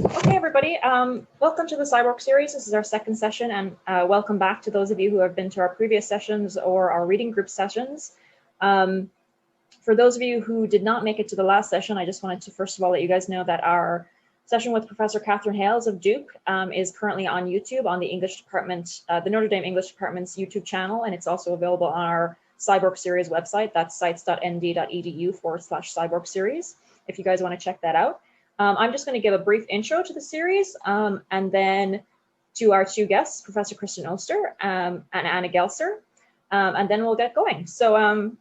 Okay, everybody, welcome to the Cyborg series. This is our second session, and welcome back to those of you who have been to our previous sessions or our reading group sessions. For those of you who did not make it to the last session, I just wanted to first of all let you guys know that our session with Professor Catherine Hales of Duke is currently on YouTube on the English Department, the Notre Dame English Department's YouTube channel, and it's also available on our Cyborg series website. That's sites.nd.edu/Cyborg series, if you guys want to check that out. I'm just going to give a brief intro to the series and then to our two guests, Professor Kirsten Ostherr and Anna Gelser, and then we'll get going. So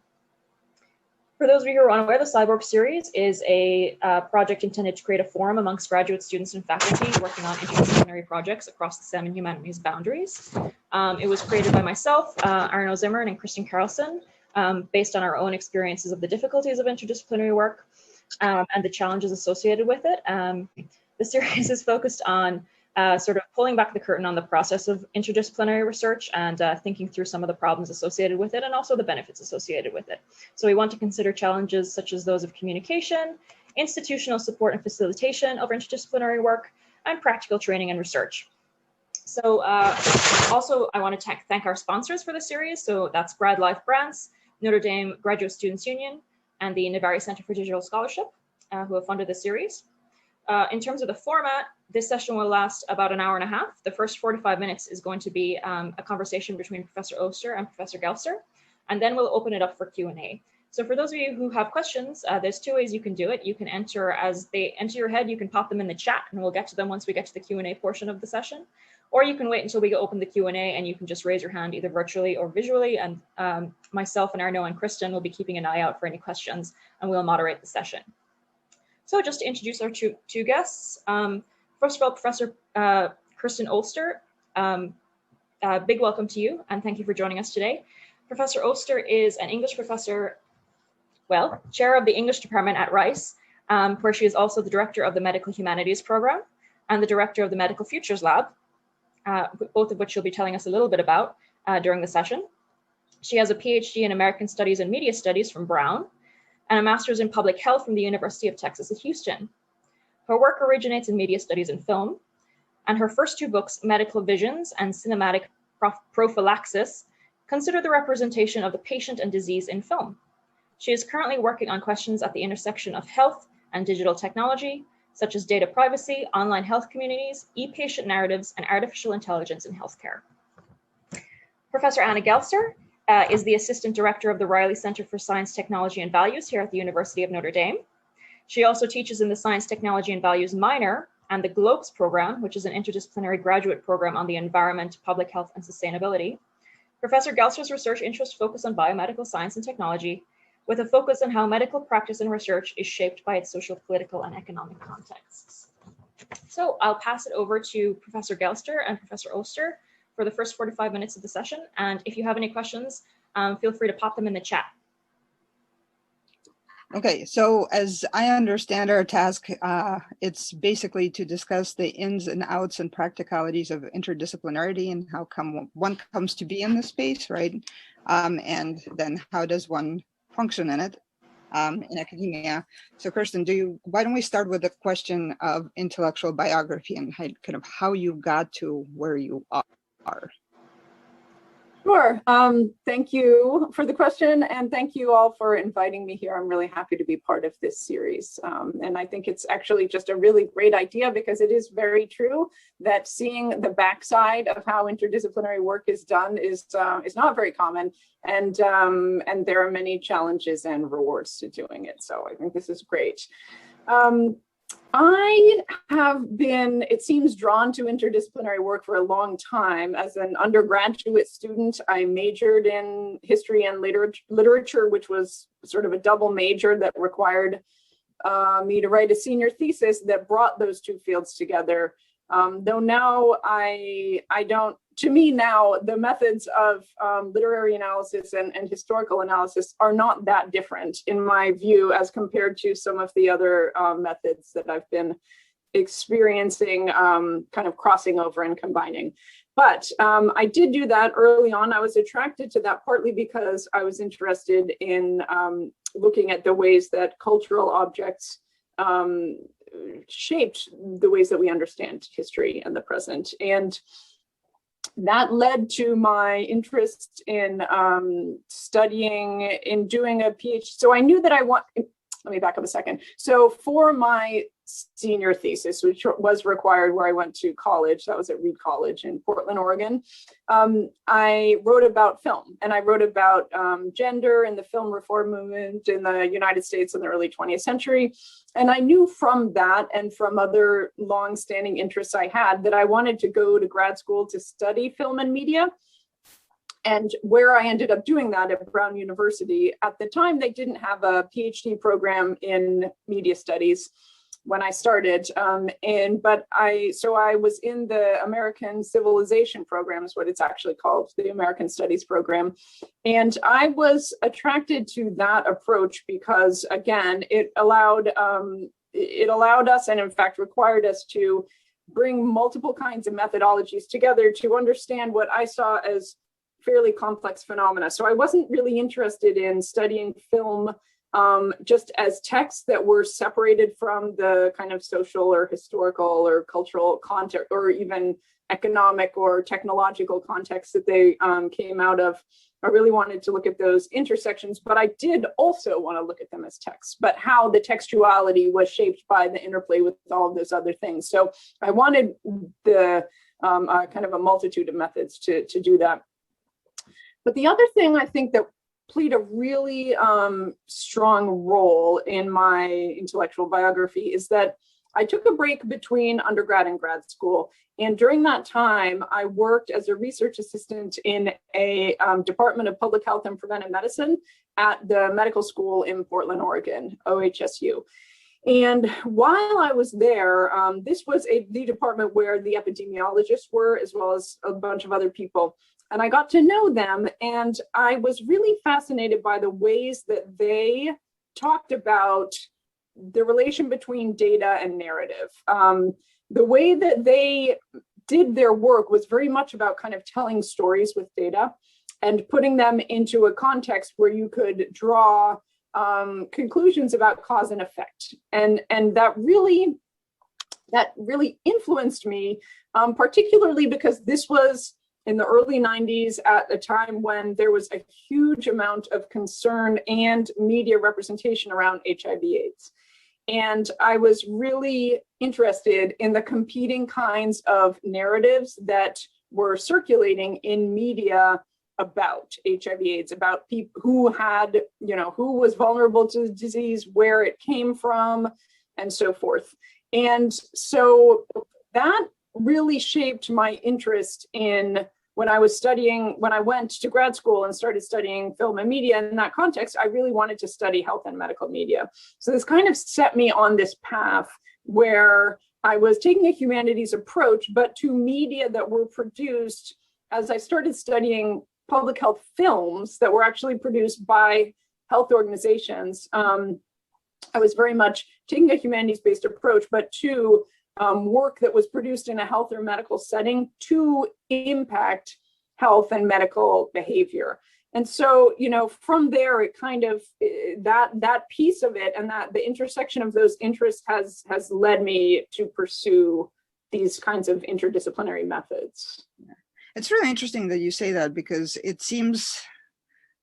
for those of you who are unaware, the Cyborg series is a project intended to create a forum amongst graduate students and faculty working on interdisciplinary projects across the STEM and humanities boundaries. It was created by myself, Arno Zimmern, and Kristen Carlson, based on our own experiences of the difficulties of interdisciplinary work and the challenges associated with it. The series is focused on sort of pulling back the curtain on the process of interdisciplinary research and thinking through some of the problems associated with it and also the benefits associated with it. So we want to consider challenges such as those of communication, institutional support and facilitation of interdisciplinary work, and practical training and research. So also I want to thank our sponsors for the series. So that's Grad Life Grants, Notre Dame Graduate Students Union, and the Navarre Center for Digital Scholarship, who have funded the series. In terms of the format, this session will last about an hour and a half. The first 45 minutes is going to be a conversation between Professor Ostherr and Professor Gelser, and then we'll open it up for Q&A. So for those of you who have questions, there's two ways you can do it. You can enter as they enter your head, you can pop them in the chat, and we'll get to them once we get to the Q&A portion of the session. Or you can wait until we open the Q&A and you can just raise your hand either virtually or visually, and myself and Arno and Kristen will be keeping an eye out for any questions, and we'll moderate the session. So just to introduce our two guests, first of all, Professor Kirsten Ostherr, big welcome to you, and thank you for joining us today. Professor Ostherr is an English professor, well, chair of the English department at Rice, where she is also the director of the Medical Humanities program and the director of the Medical Futures Lab, both of which she'll be telling us a little bit about during the session. She has a PhD in American Studies and Media Studies from Brown, and a master's in public health from the University of Texas at Houston. Her work originates in media studies and film, and her first two books, Medical Visions and Cinematic Prophylaxis, consider the representation of the patient and disease in film. She is currently working on questions at the intersection of health and digital technology, such as data privacy, online health communities, e-patient narratives, and artificial intelligence in healthcare. Professor Anna Gelser is the Assistant Director of the Riley Center for Science, Technology, and Values here at the University of Notre Dame. She also teaches in the Science, Technology, and Values minor and the GLOBES program, which is an interdisciplinary graduate program on the environment, public health, and sustainability. Professor Gelser's research interests focus on biomedical science and technology, with a focus on how medical practice and research is shaped by its social, political, and economic contexts. So I'll pass it over to Professor Gelser and Professor Ostherr for the first 45 minutes of the session. And if you have any questions, feel free to pop them in the chat. Okay, so as I understand our task, it's basically to discuss the ins and outs and practicalities of interdisciplinarity and how come one comes to be in the space, right? And then how does one function in it in academia. So Kirsten, why don't we start with the question of intellectual biography and kind of how you got to where you are? Sure. Thank you for the question, and thank you all for inviting me here. I'm really happy to be part of this series. And I think it's actually just a really great idea because it is very true that seeing the backside of how interdisciplinary work is done is not very common. And there are many challenges and rewards to doing it. So I think this is great. I have been, it seems, drawn to interdisciplinary work for a long time. As an undergraduate student, I majored in history and literature, which was sort of a double major that required me to write a senior thesis that brought those two fields together. Though now I don't, to me now, the methods of literary analysis and historical analysis are not that different in my view as compared to some of the other methods that I've been experiencing kind of crossing over and combining. But I did do that early on. I was attracted to that partly because I was interested in looking at the ways that cultural objects shaped the ways that we understand history and the present. And that led to my interest in doing a PhD. So I knew that let me back up a second. So for my senior thesis, which was required where I went to college, that was at Reed College in Portland, Oregon, I wrote about film, and I wrote about gender and the film reform movement in the United States in the early 20th century. And I knew from that and from other long-standing interests I had that I wanted to go to grad school to study film and media. And where I ended up doing that at Brown University, at the time, they didn't have a PhD program in media studies when I started. So I was in the American Civilization program, is what it's actually called, the American Studies program. And I was attracted to that approach because, again, it allowed us, and in fact required us, to bring multiple kinds of methodologies together to understand what I saw as fairly complex phenomena. So I wasn't really interested in studying film just as texts that were separated from the kind of social or historical or cultural context, or even economic or technological context that they came out of. I really wanted to look at those intersections, but I did also want to look at them as texts, but how the textuality was shaped by the interplay with all of those other things. So I wanted the kind of a multitude of methods to do that. But the other thing I think that played a really strong role in my intellectual biography is that I took a break between undergrad and grad school. And during that time, I worked as a research assistant in a Department of Public Health and Preventive Medicine at the medical school in Portland, Oregon, OHSU. And while I was there, this was the department where the epidemiologists were, as well as a bunch of other people. And I got to know them, and I was really fascinated by the ways that they talked about the relation between data and narrative. The way that they did their work was very much about kind of telling stories with data and putting them into a context where you could draw conclusions about cause and effect. And that really influenced me, particularly because this was in the early 90s, at a time when there was a huge amount of concern and media representation around HIV/AIDS. And I was really interested in the competing kinds of narratives that were circulating in media about HIV/AIDS, about people who had, who was vulnerable to the disease, where it came from, and so forth. And so that really shaped my interest in when I went to grad school and started studying film and media. In that context, I really wanted to study health and medical media. So this kind of set me on this path where I was taking a humanities approach, but to media that were produced as I started studying public health films that were actually produced by health organizations. I was very much taking a humanities-based approach, but to work that was produced in a health or medical setting to impact health and medical behavior. And so, from there, it kind of, that piece of it and that the intersection of those interests has led me to pursue these kinds of interdisciplinary methods. It's really interesting that you say that, because it seems,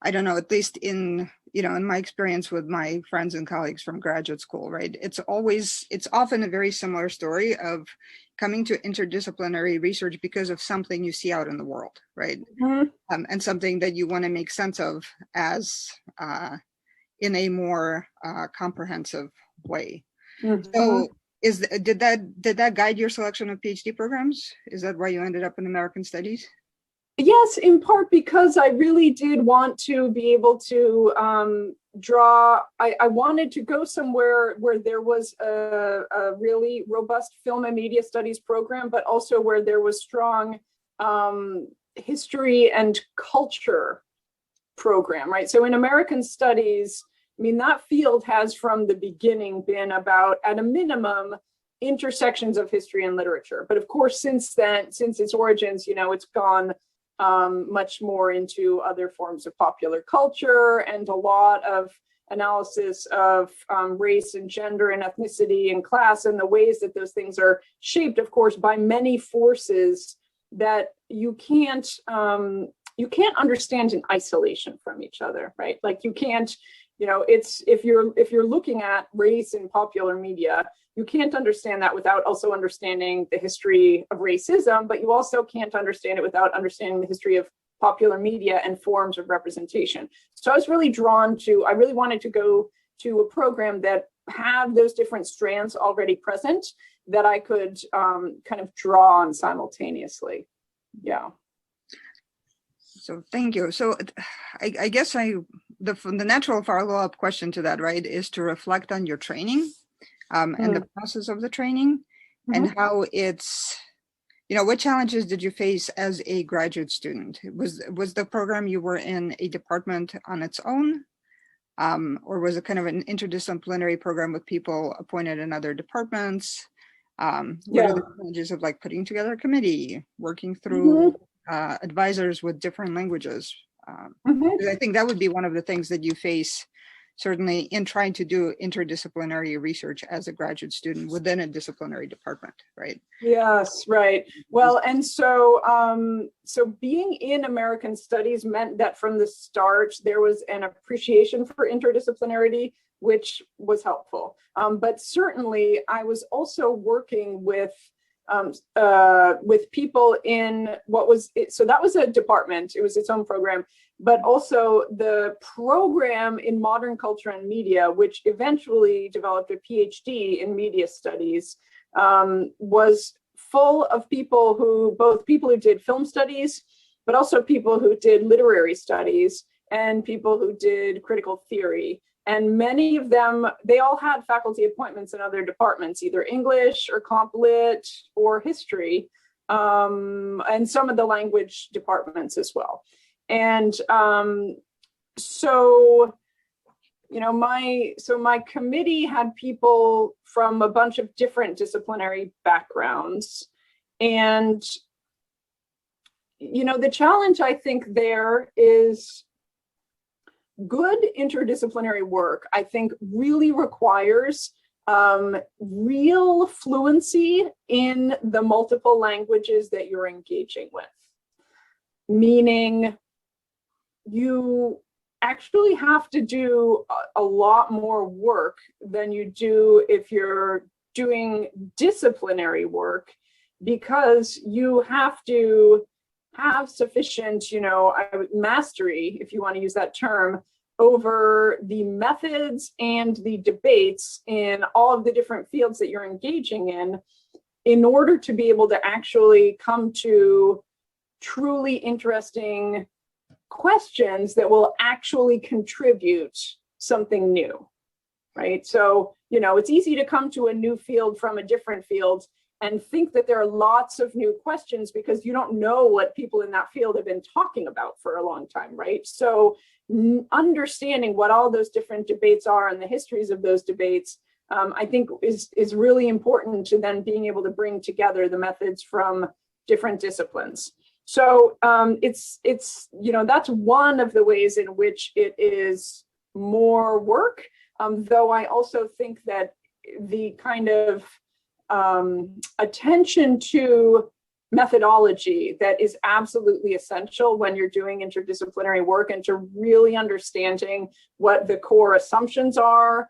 I don't know, at least in my experience with my friends and colleagues from graduate school, right? It's often a very similar story of coming to interdisciplinary research because of something you see out in the world, right? Mm-hmm. And something that you want to make sense of as in a more comprehensive way. Mm-hmm. So did that guide your selection of PhD programs? Is that why you ended up in American Studies? Yes, in part because I really did want to be able to draw. I wanted to go somewhere where there was a really robust film and media studies program, but also where there was strong history and culture program, right? So in American Studies, that field has from the beginning been about, at a minimum, intersections of history and literature. But of course, since its origins, it's gone much more into other forms of popular culture and a lot of analysis of race and gender and ethnicity and class, and the ways that those things are shaped, of course, by many forces that you can't understand in isolation from each other, right? Like you can't, it's if you're looking at race in popular media, you can't understand that without also understanding the history of racism, but you also can't understand it without understanding the history of popular media and forms of representation. So I was really drawn to, I really wanted to go to a program that had those different strands already present that I could kind of draw on simultaneously. Yeah. So thank you. So I guess the natural follow-up question to that, right, is to reflect on your training and the process of the training and how it's, what challenges did you face as a graduate student? Was the program you were in a department on its own? Or was it kind of an interdisciplinary program with people appointed in other departments? What are the challenges of like putting together a committee, working through advisors with different languages? I think that would be one of the things that you face certainly in trying to do interdisciplinary research as a graduate student within a disciplinary department, right? Yes, right. Well, and so being in American studies meant that from the start, there was an appreciation for interdisciplinarity, which was helpful. But certainly I was also working with people in so that was a department, it was its own program, but also the program in modern culture and media, which eventually developed a PhD in media studies, was full of people both people who did film studies, but also people who did literary studies and people who did critical theory. And many of them, they all had faculty appointments in other departments, either English or Comp Lit or history, and some of the language departments as well. And so my committee had people from a bunch of different disciplinary backgrounds. And, the challenge I think there is good interdisciplinary work, I think, really requires real fluency in the multiple languages that you're engaging with. Meaning you actually have to do a lot more work than you do if you're doing disciplinary work, because you have to have sufficient, mastery, if you want to use that term, over the methods and the debates in all of the different fields that you're engaging in order to be able to actually come to truly interesting questions that will actually contribute something new, right? So, it's easy to come to a new field from a different field and think that there are lots of new questions because you don't know what people in that field have been talking about for a long time, right? So understanding what all those different debates are and the histories of those debates, I think is really important to then being able to bring together the methods from different disciplines. So it's that's one of the ways in which it is more work, though I also think that the kind of attention to methodology that is absolutely essential when you're doing interdisciplinary work, and to really understanding what the core assumptions are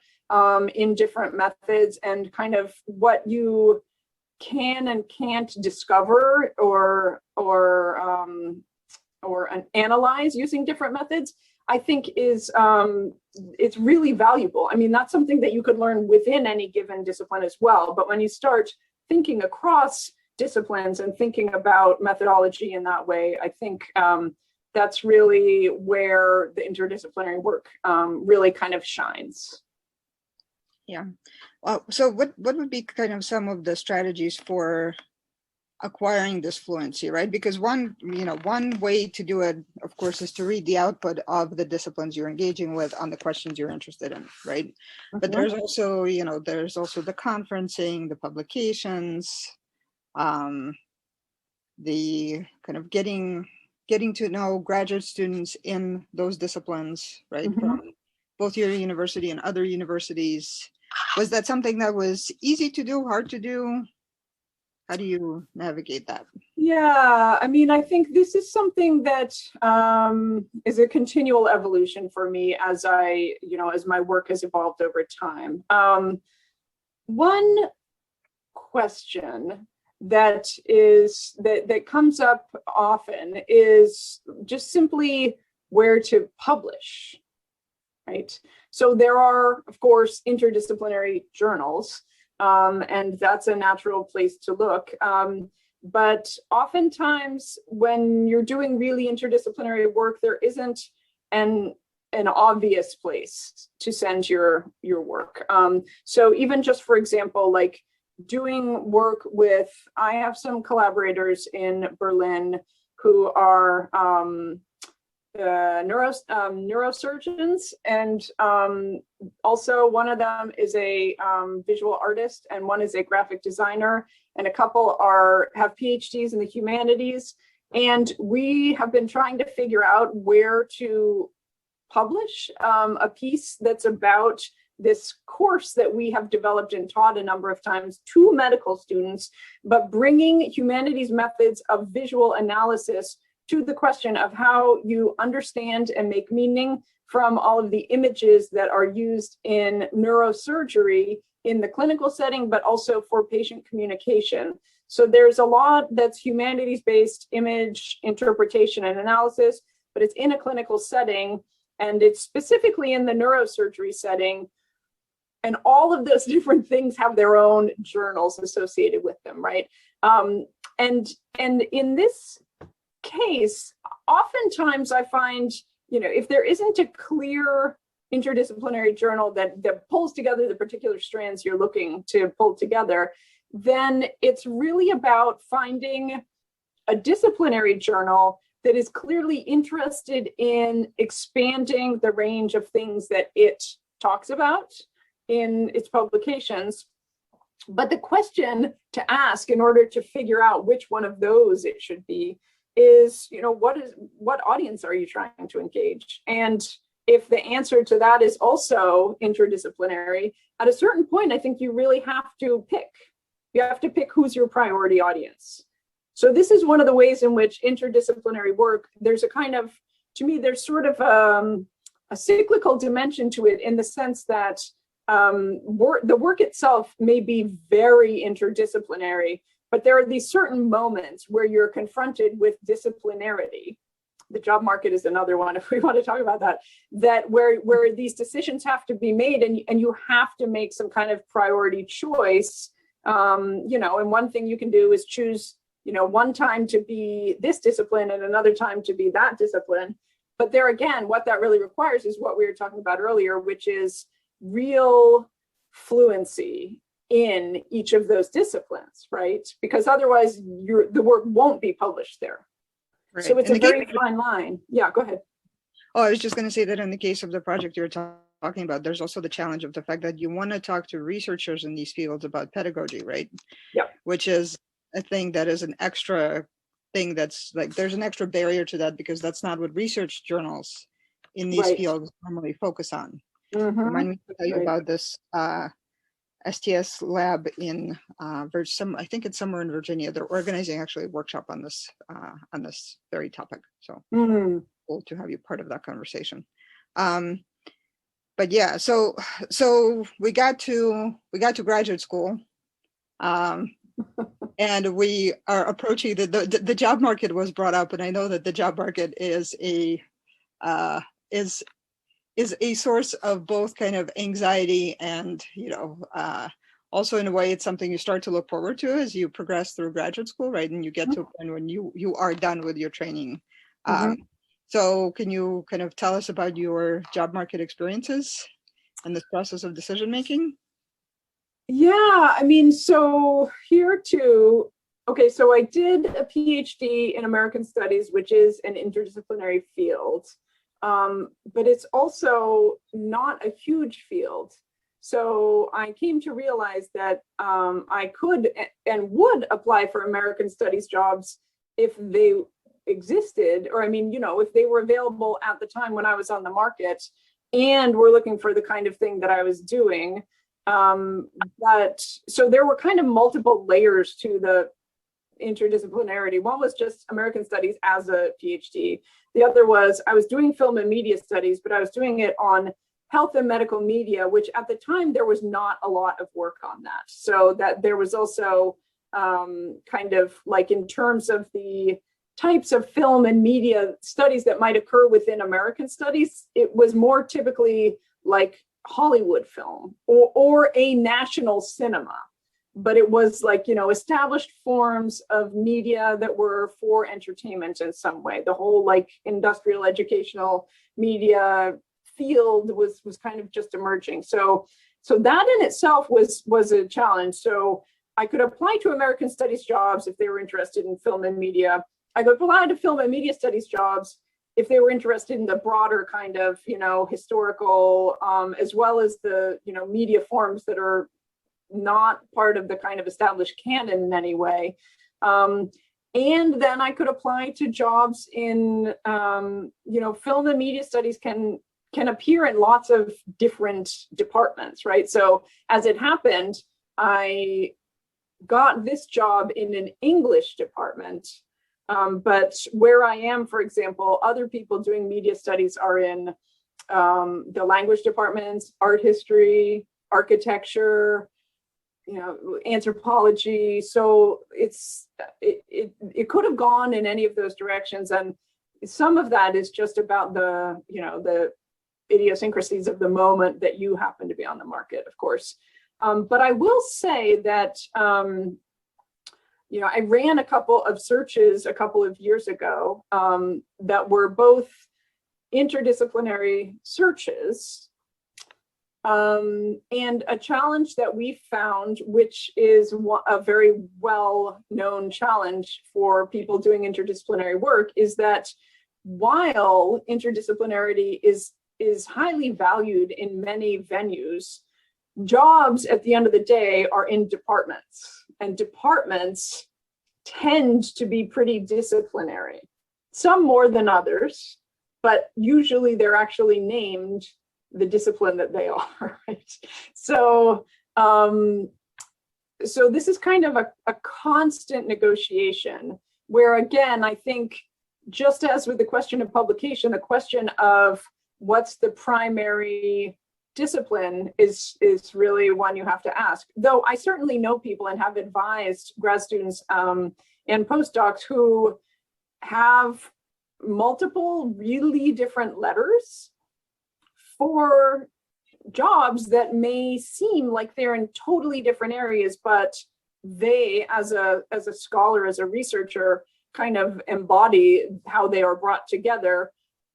in different methods, and kind of what you can and can't discover or analyze using different methods, I think is it's really valuable. I mean, that's something that you could learn within any given discipline as well. But when you start thinking across disciplines and thinking about methodology in that way, I think that's really where the interdisciplinary work really kind of shines. Yeah. Well, so what would be kind of some of the strategies for acquiring this fluency, right? Because one way to do it, of course, is to read the output of the disciplines you're engaging with on the questions you're interested in, right? But there's also, there's also the conferencing, the publications, the kind of getting to know graduate students in those disciplines, right? both your university and other universities. Was that something that was easy to do, hard to do? How do you navigate that? Yeah, I mean, I think this is something that is a continual evolution for me as as my work has evolved over time. One question that comes up often is just simply where to publish, right? So there are, of course, interdisciplinary journals, and that's a natural place to look. But oftentimes when you're doing really interdisciplinary work, there isn't an obvious place to send your work. So even just, for example, like doing work with, I have some collaborators in Berlin who are neurosurgeons, and also one of them is a visual artist, and one is a graphic designer, and a couple have PhDs in the humanities. And we have been trying to figure out where to publish a piece that's about this course that we have developed and taught a number of times to medical students, but bringing humanities methods of visual analysis to the question of how you understand and make meaning from all of the images that are used in neurosurgery in the clinical setting, but also for patient communication. So there's a lot that's humanities-based image interpretation and analysis, but it's in a clinical setting, and it's specifically in the neurosurgery setting. And all of those different things have their own journals associated with them, right? And in this case, oftentimes I find, if there isn't a clear interdisciplinary journal that pulls together the particular strands you're looking to pull together, then it's really about finding a disciplinary journal that is clearly interested in expanding the range of things that it talks about in its publications. But the question to ask in order to figure out which one of those it should be is, what audience are you trying to engage? And if the answer to that is also interdisciplinary, at a certain point, I think you really have to pick. You have to pick who's your priority audience. So this is one of the ways in which interdisciplinary work, there's a kind of, to me, there's sort of a cyclical dimension to it, in the sense that the work itself may be very interdisciplinary, but there are these certain moments where you're confronted with disciplinarity. The job market is another one, if we want to talk about that where these decisions have to be made, and you have to make some kind of priority choice. And one thing you can do is choose, one time to be this discipline and another time to be that discipline. But there again, what that really requires is what we were talking about earlier, which is real fluency in each of those disciplines, right? Because otherwise the work won't be published there. Right. So it's a very fine line. Yeah, go ahead. Oh, I was just going to say that in the case of the project you're talking about, there's also the challenge of the fact that you want to talk to researchers in these fields about pedagogy, right? Yeah. Which is a thing that is an extra thing that's like, there's an extra barrier to that, because that's not what research journals in these fields normally focus on. Mm-hmm. Remind me to tell you about this STS lab in I think it's somewhere in Virginia. They're organizing actually a workshop on this very topic. So cool to have you part of that conversation. But yeah, so we got to graduate school, and we are approaching the job market was brought up, and I know that the job market is a source of both kind of anxiety and, also in a way it's something you start to look forward to as you progress through graduate school, right? And you get to a point when you are done with your training. So can you kind of tell us about your job market experiences and this process of decision making? Yeah, I mean, so here too, okay, so I did a PhD in American Studies, which is an interdisciplinary field. But it's also not a huge field. So I came to realize that I could and would apply for American Studies jobs if they existed, or if they were available at the time when I was on the market. and were looking for the kind of thing that I was doing. So there were kind of multiple layers to the interdisciplinarity. One was just American Studies as a PhD. The other was I was doing film and media studies, but I was doing it on health and medical media, which at the time there was not a lot of work on that. So that there was also kind of like in terms of the types of film and media studies that might occur within American Studies, it was more typically like Hollywood film or a national cinema. But it was like, you know, established forms of media that were for entertainment in some way. The whole like industrial educational media field was kind of just emerging. So that in itself was a challenge. So I could apply to American Studies jobs if they were interested in film and media. I could apply to film and media studies jobs if they were interested in the broader kind of, you know, historical, as well as the, you know, media forms that are not part of the kind of established canon in any way. And then I could apply to jobs in, you know, film and media studies can appear in lots of different departments, right? So as it happened, I got this job in an English department. But where I am, for example, other people doing media studies are in the language departments, art history, architecture, you know, anthropology. So it could have gone in any of those directions. And some of that is just about the, you know, the idiosyncrasies of the moment that you happen to be on the market, of course. But I will say that, you know, I ran a couple of searches a couple of years ago that were both interdisciplinary searches. And a challenge that we found, which is a very well-known challenge for people doing interdisciplinary work, is that while interdisciplinarity is highly valued in many venues, jobs at the end of the day are in departments, and departments tend to be pretty disciplinary, some more than others, but usually they're actually named the discipline that they are, right? So, so this is kind of a constant negotiation where, again, I think just as with the question of publication, the question of what's the primary discipline is really one you have to ask. Though I certainly know people and have advised grad students and postdocs who have multiple really different letters for jobs that may seem like they're in totally different areas, but they, as a scholar, as a researcher, kind of embody how they are brought together.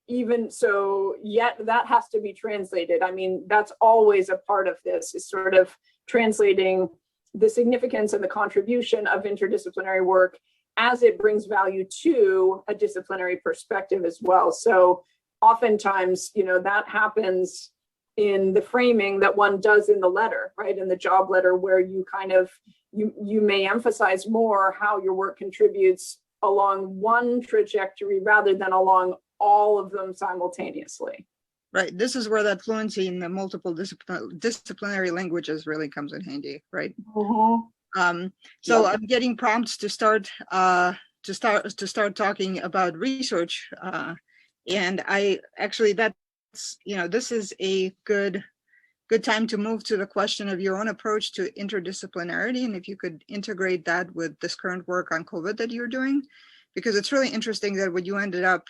Even so, yet that has to be translated. I mean, that's always a part of this, is sort of translating the significance and the contribution of interdisciplinary work as it brings value to a disciplinary perspective as well. So oftentimes, you know, that happens in the framing that one does in the letter, right? In the job letter, where you kind of, you may emphasize more how your work contributes along one trajectory rather than along all of them simultaneously. Right. This is where that fluency in the multiple disciplinary languages really comes in handy, right? Mm-hmm. So Yep. I'm getting prompts to start talking about research, and I actually, that's, you know, this is a good time to move to the question of your own approach to interdisciplinarity, and if you could integrate that with this current work on COVID that you're doing, because it's really interesting that what you ended up,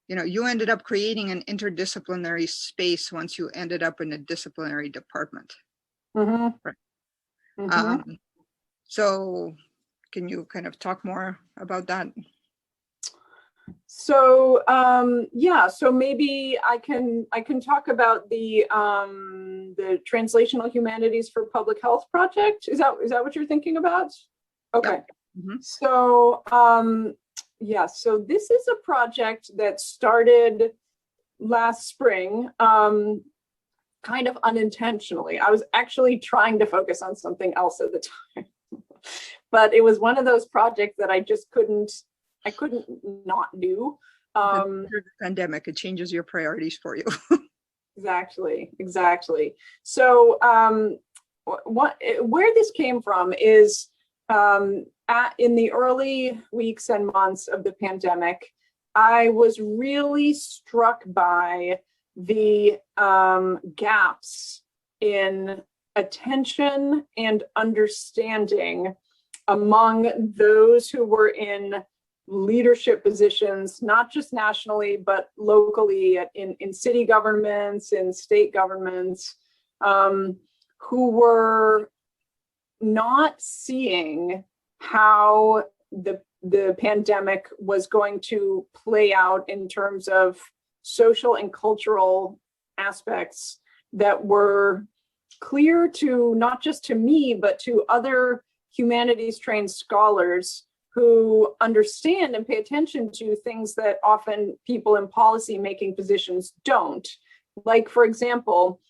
you know, you ended up creating an interdisciplinary space once you ended up in a disciplinary department. Mm-hmm. Right. Mm-hmm. So can you kind of talk more about that? So yeah, so maybe I can talk about the Translational Humanities for Public Health project. Is that what you're thinking about? Okay. Yep. Mm-hmm. So yeah, so this is a project that started last spring, kind of unintentionally. I was actually trying to focus on something else at the time, but it was one of those projects that I just couldn't not do. The pandemic, it changes your priorities for you. Exactly. So where this came from is in the early weeks and months of the pandemic, I was really struck by the gaps in attention and understanding among those who were in leadership positions, not just nationally, but locally in city governments, in state governments, who were not seeing how the pandemic was going to play out in terms of social and cultural aspects that were clear to not just to me, but to other humanities trained scholars who understand and pay attention to things that often people in policy making positions don't. Like, for example,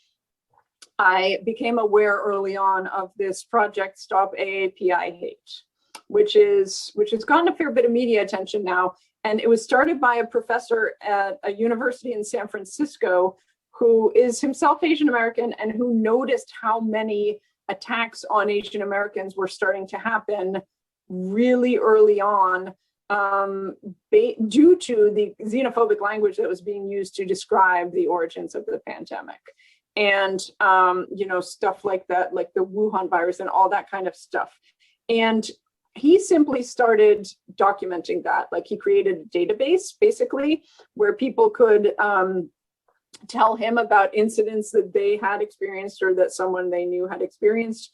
I became aware early on of this project Stop AAPI Hate, which has gotten a fair bit of media attention now. And it was started by a professor at a university in San Francisco who is himself Asian American and who noticed how many attacks on Asian Americans were starting to happen really early on due to the xenophobic language that was being used to describe the origins of the pandemic. And, stuff like that, like the Wuhan virus and all that kind of stuff. And he simply started documenting that. Like, he created a database, basically, where people could tell him about incidents that they had experienced or that someone they knew had experienced.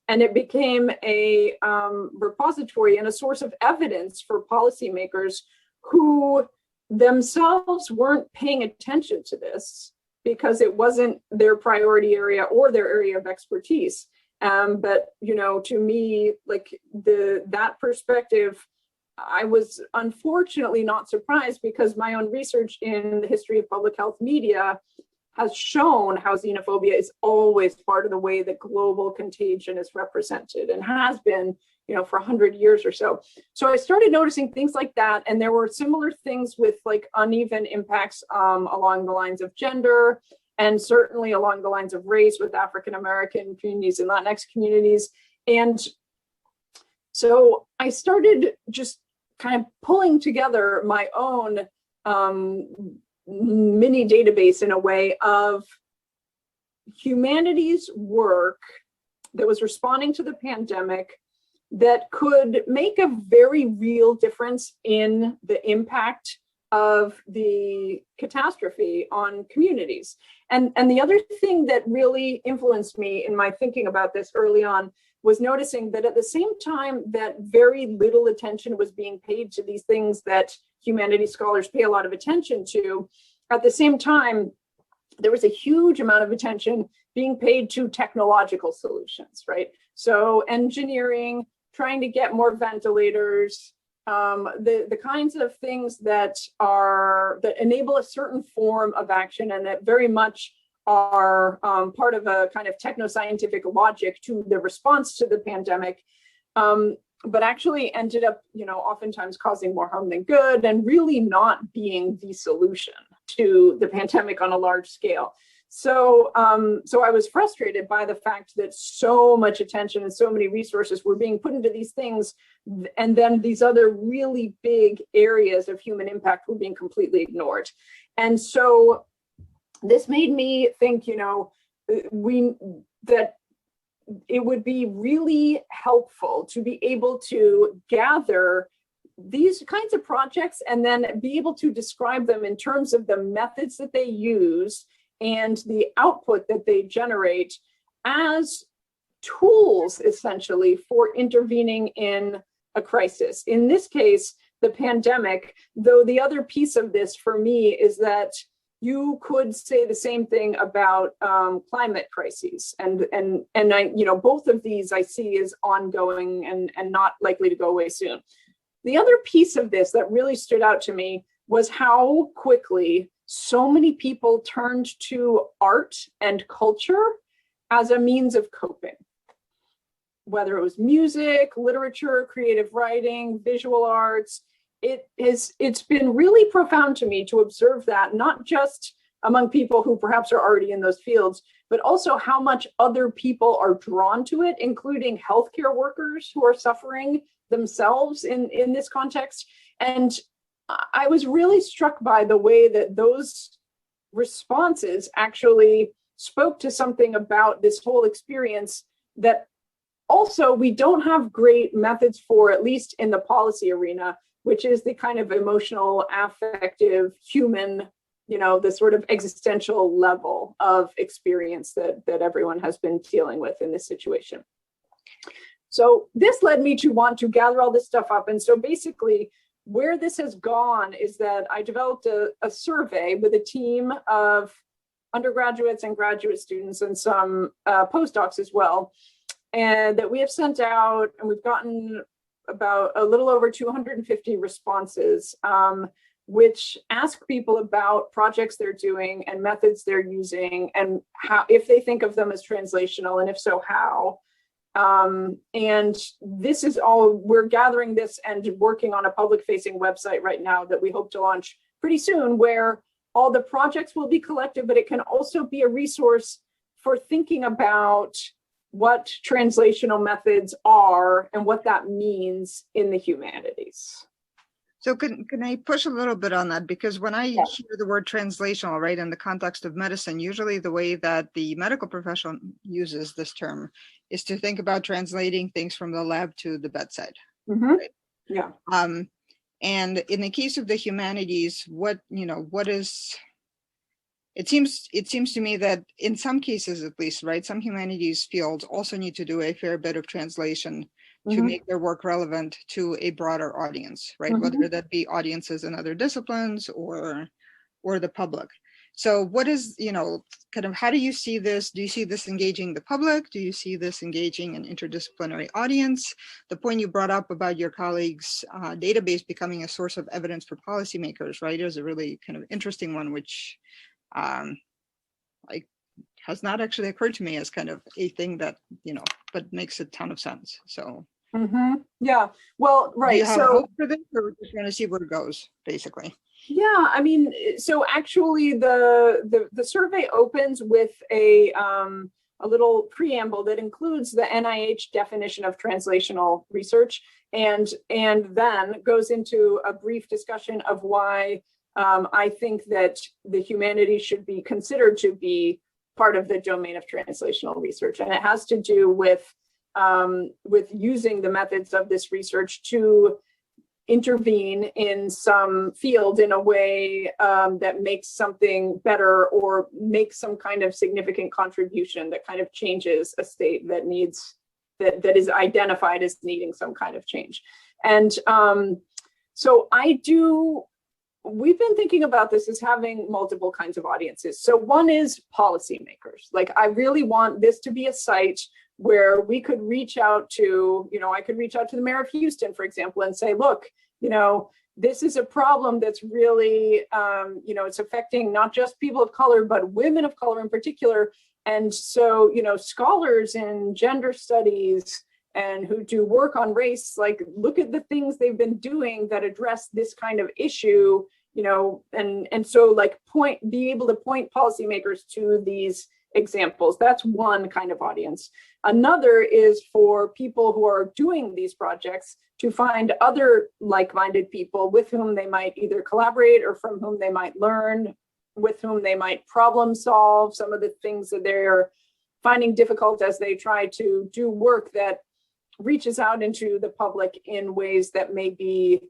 And it became a repository and a source of evidence for policymakers who themselves weren't paying attention to this because it wasn't their priority area or their area of expertise. But, to me, like that perspective, I was unfortunately not surprised because my own research in the history of public health media has shown how xenophobia is always part of the way that global contagion is represented and has been, for 100 years or so. So I started noticing things like that. And there were similar things with like uneven impacts along the lines of gender and certainly along the lines of race with African-American communities and Latinx communities. And so I started just kind of pulling together my own mini database in a way of humanities work that was responding to the pandemic that could make a very real difference in the impact of the catastrophe on communities. And the other thing that really influenced me in my thinking about this early on was noticing that at the same time that very little attention was being paid to these things that humanities scholars pay a lot of attention to, at the same time, there was a huge amount of attention being paid to technological solutions, right? So engineering, trying to get more ventilators, the kinds of things that enable a certain form of action and that very much are part of a kind of techno-scientific logic to the response to the pandemic, but actually ended up, oftentimes causing more harm than good and really not being the solution to the pandemic on a large scale. So I was frustrated by the fact that so much attention and so many resources were being put into these things, and then these other really big areas of human impact were being completely ignored. And so this made me think, that it would be really helpful to be able to gather these kinds of projects and then be able to describe them in terms of the methods that they use and the output that they generate as tools, essentially, for intervening in a crisis. In this case, the pandemic, though the other piece of this for me is that you could say the same thing about climate crises. And I, both of these I see as ongoing and not likely to go away soon. The other piece of this that really stood out to me was how quickly so many people turned to art and culture as a means of coping. Whether it was music, literature, creative writing, visual arts, it's been really profound to me to observe that, not just among people who perhaps are already in those fields, but also how much other people are drawn to it, including healthcare workers who are suffering themselves in this context. And I was really struck by the way that those responses actually spoke to something about this whole experience that also we don't have great methods for, at least in the policy arena, which is the kind of emotional, affective, human, the sort of existential level of experience that everyone has been dealing with in this situation. So this led me to want to gather all this stuff up. And so basically where this has gone is that I developed a survey with a team of undergraduates and graduate students and some postdocs as well, and that we have sent out, and we've gotten about a little over 250 responses, which ask people about projects they're doing and methods they're using and how, if they think of them as translational, and if so, how. And this is all, we're gathering this and working on a public-facing website right now that we hope to launch pretty soon, where all the projects will be collected, but it can also be a resource for thinking about what translational methods are and what that means in the humanities. So can I push a little bit on that? Because when I hear the word translational, right, in the context of medicine, usually the way that the medical profession uses this term is to think about translating things from the lab to the bedside. Mm-hmm. Right? Yeah. And in the case of the humanities, what is, it seems to me that in some cases, at least, right, some humanities fields also need to do a fair bit of translation to make their work relevant to a broader audience, right? Whether that be audiences in other disciplines or the public. So what is, kind of, how do you see this? Do you see this engaging the public? Do you see this engaging an interdisciplinary audience? The point you brought up about your colleagues' database becoming a source of evidence for policymakers, right, is a really kind of interesting one, which has not actually occurred to me as kind of a thing that, but makes a ton of sense. So. Yeah, well, right. Do you have hope for this, or just want to see where it goes, basically? Yeah, I mean, so actually the survey opens with a little preamble that includes the NIH definition of translational research, and then goes into a brief discussion of why I think that the humanities should be considered to be part of the domain of translational research. And it has to do with using the methods of this research to intervene in some field in a way that makes something better or makes some kind of significant contribution that kind of changes a state that needs, that is identified as needing some kind of change. And so we've been thinking about this as having multiple kinds of audiences. So one is policymakers. Like, I really want this to be a site where we could reach out to, I could reach out to the mayor of Houston, for example, and say, look, this is a problem that's really, it's affecting not just people of color, but women of color in particular. And so, scholars in gender studies and who do work on race, like, look at the things they've been doing that address this kind of issue, and so, like, be able to point policymakers to these examples. That's one kind of audience. Another is for people who are doing these projects to find other like-minded people with whom they might either collaborate or from whom they might learn, with whom they might problem solve some of the things that they're finding difficult as they try to do work that reaches out into the public in ways that may be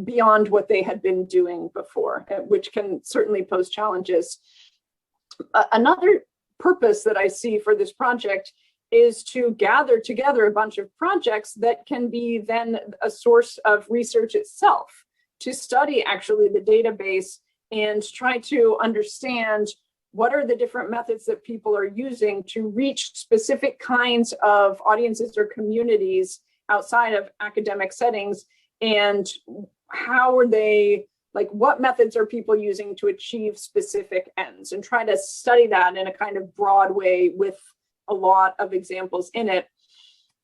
beyond what they had been doing before, which can certainly pose challenges. Another purpose that I see for this project is to gather together a bunch of projects that can be then a source of research itself, to study actually the database and try to understand what are the different methods that people are using to reach specific kinds of audiences or communities outside of academic settings, and how are they, like, what methods are people using to achieve specific ends, and try to study that in a kind of broad way with a lot of examples in it.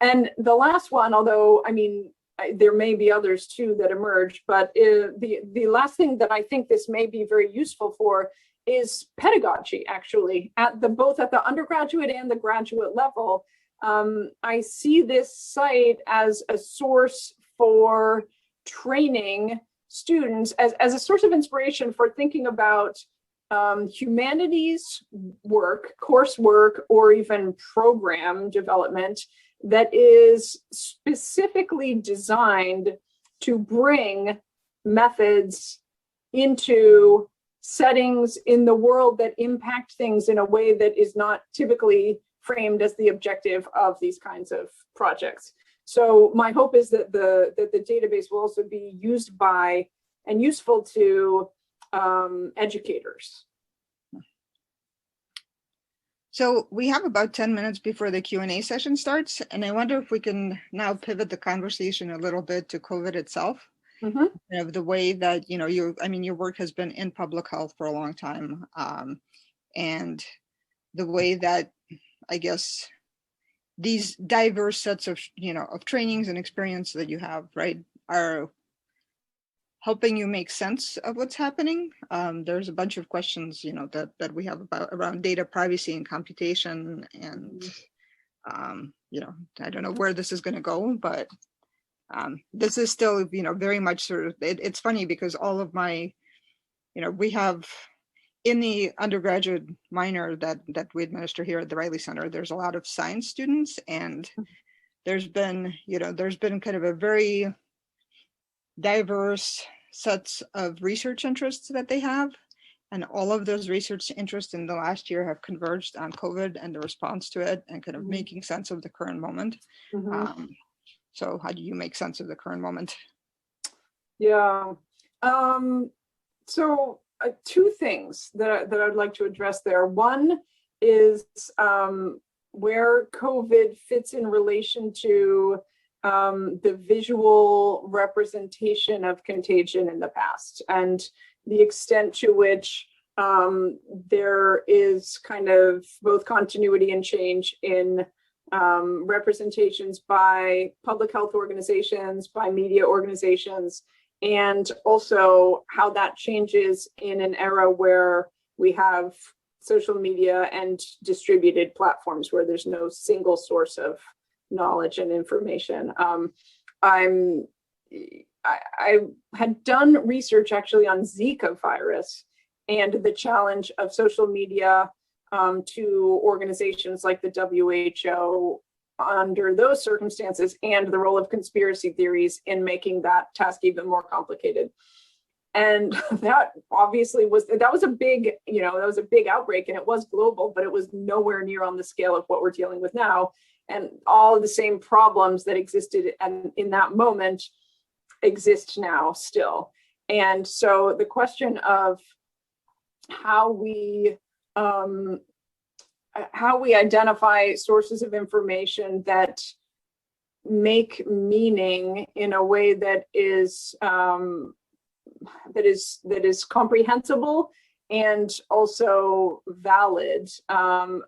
And the last one, although, I mean, there may be others too that emerge, but the last thing that I think this may be very useful for is pedagogy, actually, at both at the undergraduate and the graduate level. I see this site as a source for training students, as a source of inspiration for thinking about humanities work, coursework, or even program development that is specifically designed to bring methods into settings in the world that impact things in a way that is not typically framed as the objective of these kinds of projects. So my hope is that the database will also be used by and useful to educators. So we have about 10 minutes before the Q&A session starts, and I wonder if we can now pivot the conversation a little bit to COVID itself. Of the way that, you know, your work has been in public health for a long time, and the way that, I guess, these diverse sets of, of trainings and experience that you have, right, are helping you make sense of what's happening. There's a bunch of questions, that we have around data privacy and computation, and, I don't know where this is going to go, but this is still, very much sort of, it's funny because all of my, we have in the undergraduate minor that we administer here at the Riley Center, there's a lot of science students, and there's been kind of a very diverse sets of research interests that they have. And all of those research interests in the last year have converged on COVID and the response to it, and kind of making sense of the current moment. So how do you make sense of the current moment? Yeah. So two things that I'd like to address there. One is where COVID fits in relation to the visual representation of contagion in the past, and the extent to which there is kind of both continuity and change in representations by public health organizations, by media organizations, and also how that changes in an era where we have social media and distributed platforms where there's no single source of knowledge and information. I had done research actually on Zika virus and the challenge of social media to organizations like the WHO under those circumstances, and the role of conspiracy theories in making that task even more complicated. And that obviously was a big, that was a big outbreak, and it was global, but it was nowhere near on the scale of what we're dealing with now. And all of the same problems that existed in that moment exist now still. And so the question of how we identify sources of information that make meaning in a way that is comprehensible and also valid,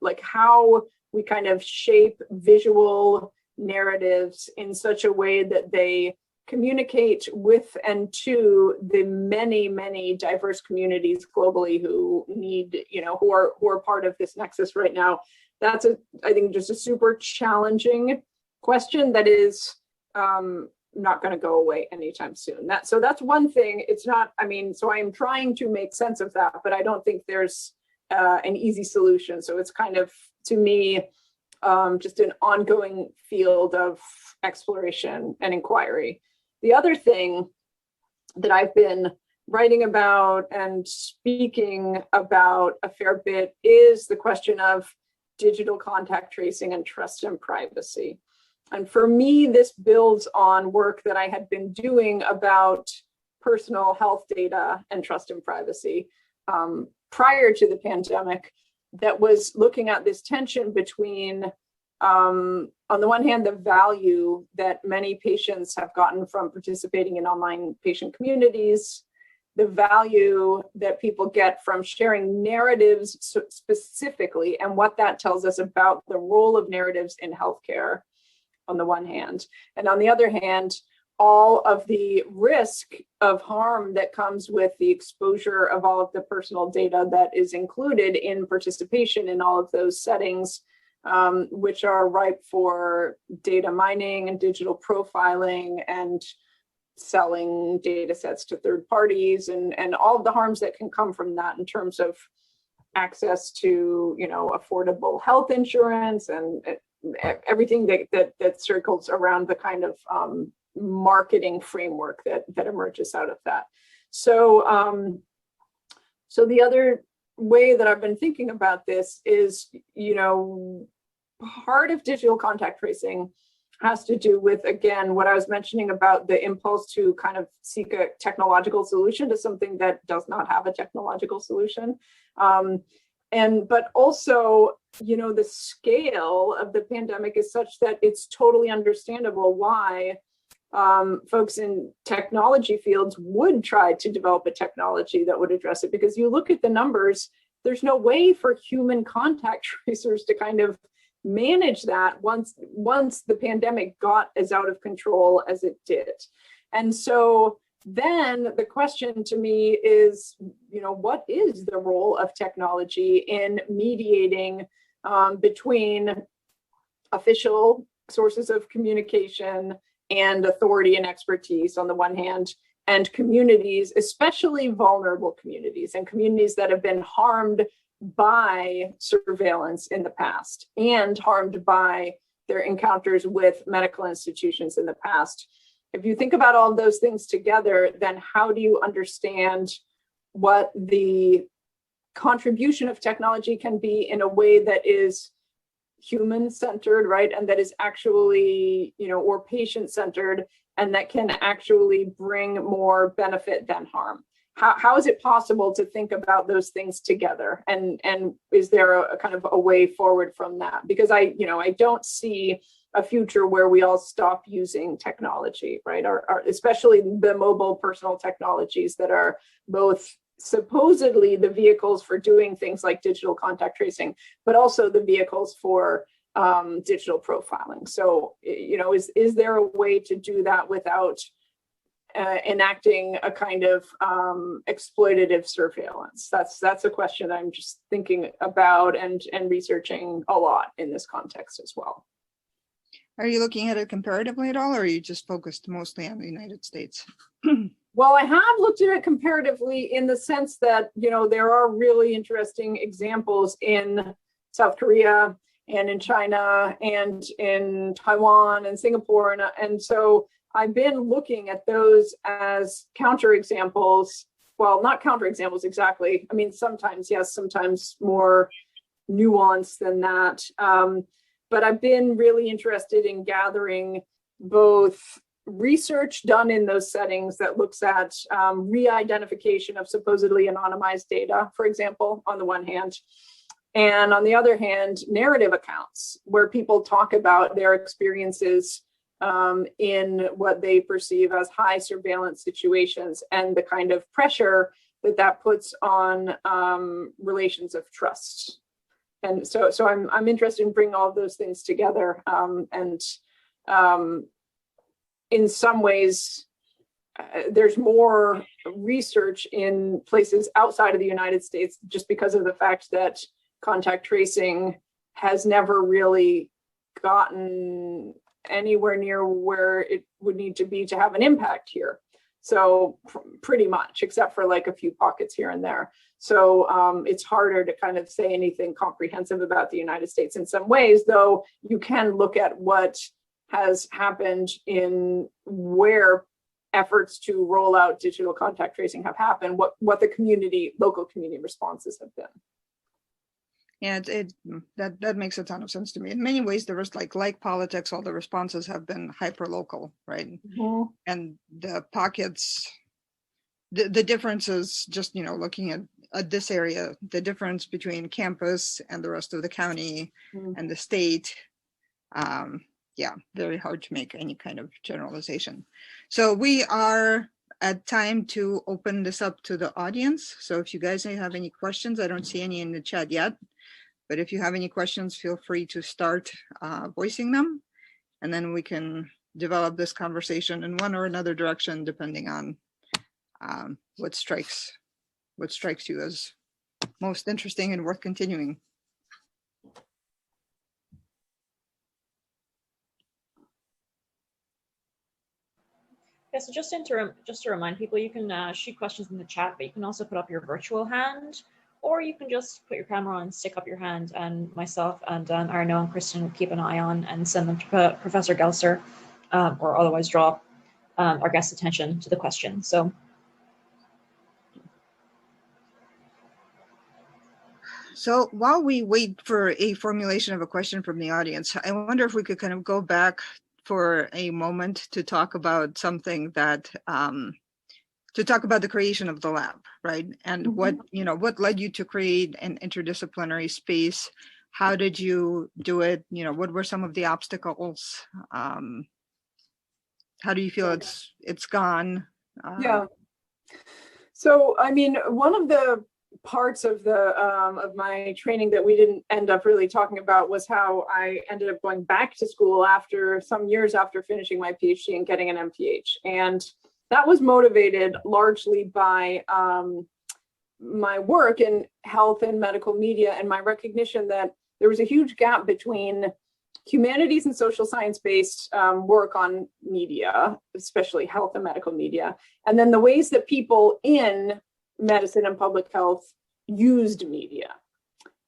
like how we kind of shape visual narratives in such a way that they communicate with and to the many, many diverse communities globally who need, who are part of this nexus right now. That's I think just a super challenging question that is not going to go away anytime soon. So that's one thing. It's not, so I'm trying to make sense of that, but I don't think there's an easy solution. So it's kind of, to me, just an ongoing field of exploration and inquiry. The other thing that I've been writing about and speaking about a fair bit is the question of digital contact tracing and trust and privacy. And for me, this builds on work that I had been doing about personal health data and trust and privacy prior to the pandemic, that was looking at this tension between on the one hand, the value that many patients have gotten from participating in online patient communities, the value that people get from sharing narratives specifically, and what that tells us about the role of narratives in healthcare on the one hand. And on the other hand, all of the risk of harm that comes with the exposure of all of the personal data that is included in participation in all of those settings, which are ripe for data mining and digital profiling and selling data sets to third parties, and all of the harms that can come from that in terms of access to, affordable health insurance and everything that circles around the kind of marketing framework that emerges out of that. So the other way that I've been thinking about this is, part of digital contact tracing has to do with, again, what I was mentioning about the impulse to kind of seek a technological solution to something that does not have a technological solution. But also, the scale of the pandemic is such that it's totally understandable why folks in technology fields would try to develop a technology that would address it, because you look at the numbers, there's no way for human contact tracers to kind of manage that once the pandemic got as out of control as it did. And so then the question to me is, what is the role of technology in mediating between official sources of communication and authority and expertise on the one hand, and communities, especially vulnerable communities and communities that have been harmed by surveillance in the past and harmed by their encounters with medical institutions in the past. If you think about all those things together, then how do you understand what the contribution of technology can be in a way that is human-centered, right? And that is actually, or patient-centered, and that can actually bring more benefit than harm. How is it possible to think about those things together? And is there a kind of a way forward from that? Because I don't see a future where we all stop using technology, right? Or especially the mobile personal technologies that are both supposedly the vehicles for doing things like digital contact tracing, but also the vehicles for digital profiling. So, is there a way to do that without enacting a kind of exploitative surveillance? That's a question I'm just thinking about and researching a lot in this context as well. Are you looking at it comparatively at all, or are you just focused mostly on the United States? Well, I have looked at it comparatively in the sense that, there are really interesting examples in South Korea and in China and in Taiwan and Singapore. And so I've been looking at those as counterexamples. Well, not counterexamples exactly. I mean, sometimes, yes, sometimes more nuanced than that. But I've been really interested in gathering both research done in those settings that looks at re-identification of supposedly anonymized data, for example, on the one hand, and on the other hand, narrative accounts where people talk about their experiences in what they perceive as high surveillance situations and the kind of pressure that puts on relations of trust. And so I'm interested in bringing all of those things together. And in some ways, there's more research in places outside of the United States just because of the fact that contact tracing has never really gotten anywhere near where it would need to be to have an impact here. So pretty much, except for like a few pockets here and there. So it's harder to kind of say anything comprehensive about the United States in some ways, though you can look at what has happened in where efforts to roll out digital contact tracing have happened, what the local community responses have been. Yeah, that makes a ton of sense to me. In many ways, there was like politics, all the responses have been hyper local, right? Mm-hmm. And the pockets, the differences, just looking at this area, the difference between campus and the rest of the county and the state, very hard to make any kind of generalization. So we are at time to open this up to the audience. So if you guys have any questions, I don't see any in the chat yet. But if you have any questions, feel free to start voicing them, and then we can develop this conversation in one or another direction, depending on what strikes you as most interesting and worth continuing. Yeah, so just to remind people, you can shoot questions in the chat, but you can also put up your virtual hand, or you can just put your camera on, stick up your hand, and myself and Arno and Kristen will keep an eye on and send them to Professor Gelser, or otherwise draw our guest's attention to the question. So while we wait for a formulation of a question from the audience, I wonder if we could kind of go back for a moment to talk about something that, to talk about the creation of the lab, right? And what led you to create an interdisciplinary space? How did you do it? What were some of the obstacles? How do you feel it's gone? Yeah. So, I mean, one of the parts of of my training that we didn't end up really talking about was how I ended up going back to school after some years after finishing my PhD and getting an MPH. And that was motivated largely by my work in health and medical media and my recognition that there was a huge gap between humanities and social science-based work on media, especially health and medical media, and then the ways that people in medicine and public health used media.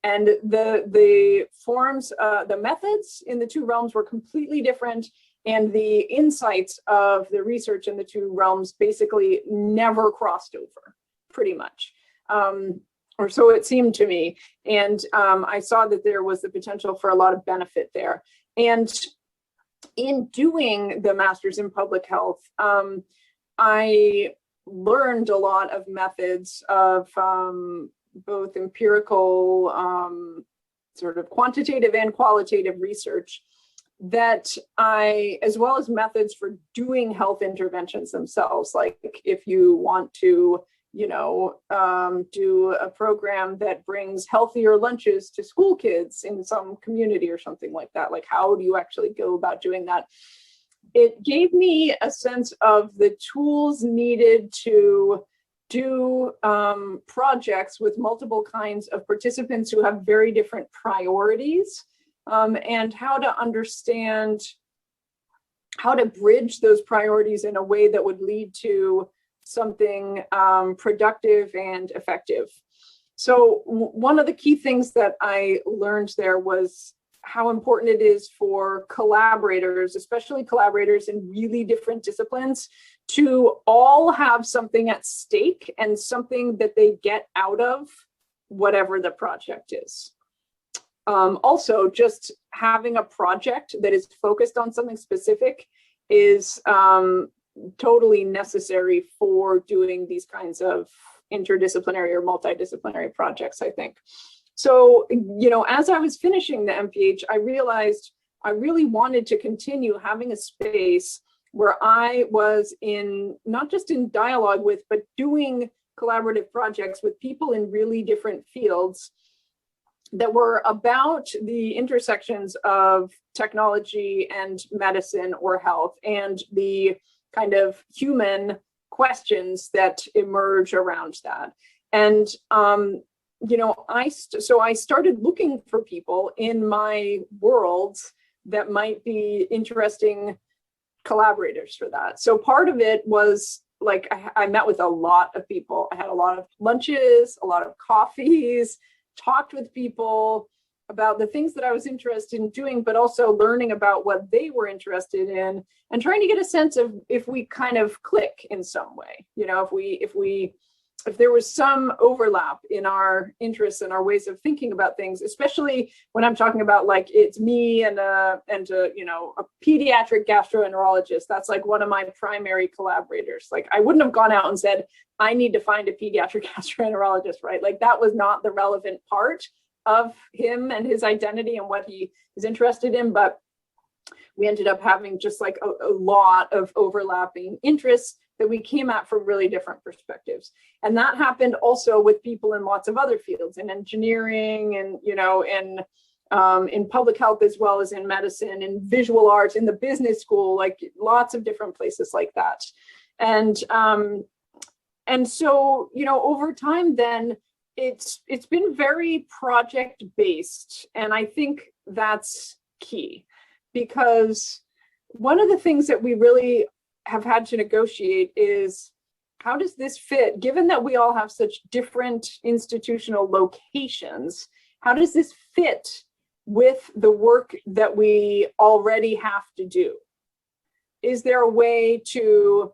And the forms, the methods in the two realms were completely different, and the insights of the research in the two realms basically never crossed over, pretty much. Or so it seemed to me. And I saw that there was the potential for a lot of benefit there. And in doing the master's in public health, I learned a lot of methods of both empirical, sort of quantitative and qualitative research that as well as methods for doing health interventions themselves. Like if you want to, do a program that brings healthier lunches to school kids in some community or something like that, like how do you actually go about doing that? It gave me a sense of the tools needed to do projects with multiple kinds of participants who have very different priorities, and how to understand how to bridge those priorities in a way that would lead to something productive and effective. So one of the key things that I learned there was how important it is for collaborators, especially collaborators in really different disciplines, to all have something at stake and something that they get out of whatever the project is. Also, just having a project that is focused on something specific is totally necessary for doing these kinds of interdisciplinary or multidisciplinary projects, I think. So, as I was finishing the MPH, I realized I really wanted to continue having a space where I was not just in dialogue with, but doing collaborative projects with people in really different fields that were about the intersections of technology and medicine or health and the kind of human questions that emerge around that. And I started looking for people in my worlds that might be interesting collaborators for that. So part of it was like, I met with a lot of people. I had a lot of lunches, a lot of coffees, talked with people about the things that I was interested in doing, but also learning about what they were interested in and trying to get a sense of if we kind of click in some way, if there was some overlap in our interests and our ways of thinking about things, especially when I'm talking about like it's me and a pediatric gastroenterologist. That's like one of my primary collaborators. Like I wouldn't have gone out and said, I need to find a pediatric gastroenterologist, right? Like that was not the relevant part of him and his identity and what he is interested in. But we ended up having just like a lot of overlapping interests that we came at from really different perspectives. And that happened also with people in lots of other fields, in engineering and, in in public health as well as in medicine, in visual arts, in the business school, like lots of different places like that. And so, you know, over time then it's been very project based. And I think that's key, because one of the things that we really have had to negotiate is, how does this fit, given that we all have such different institutional locations, how does this fit with the work that we already have to do? Is there a way to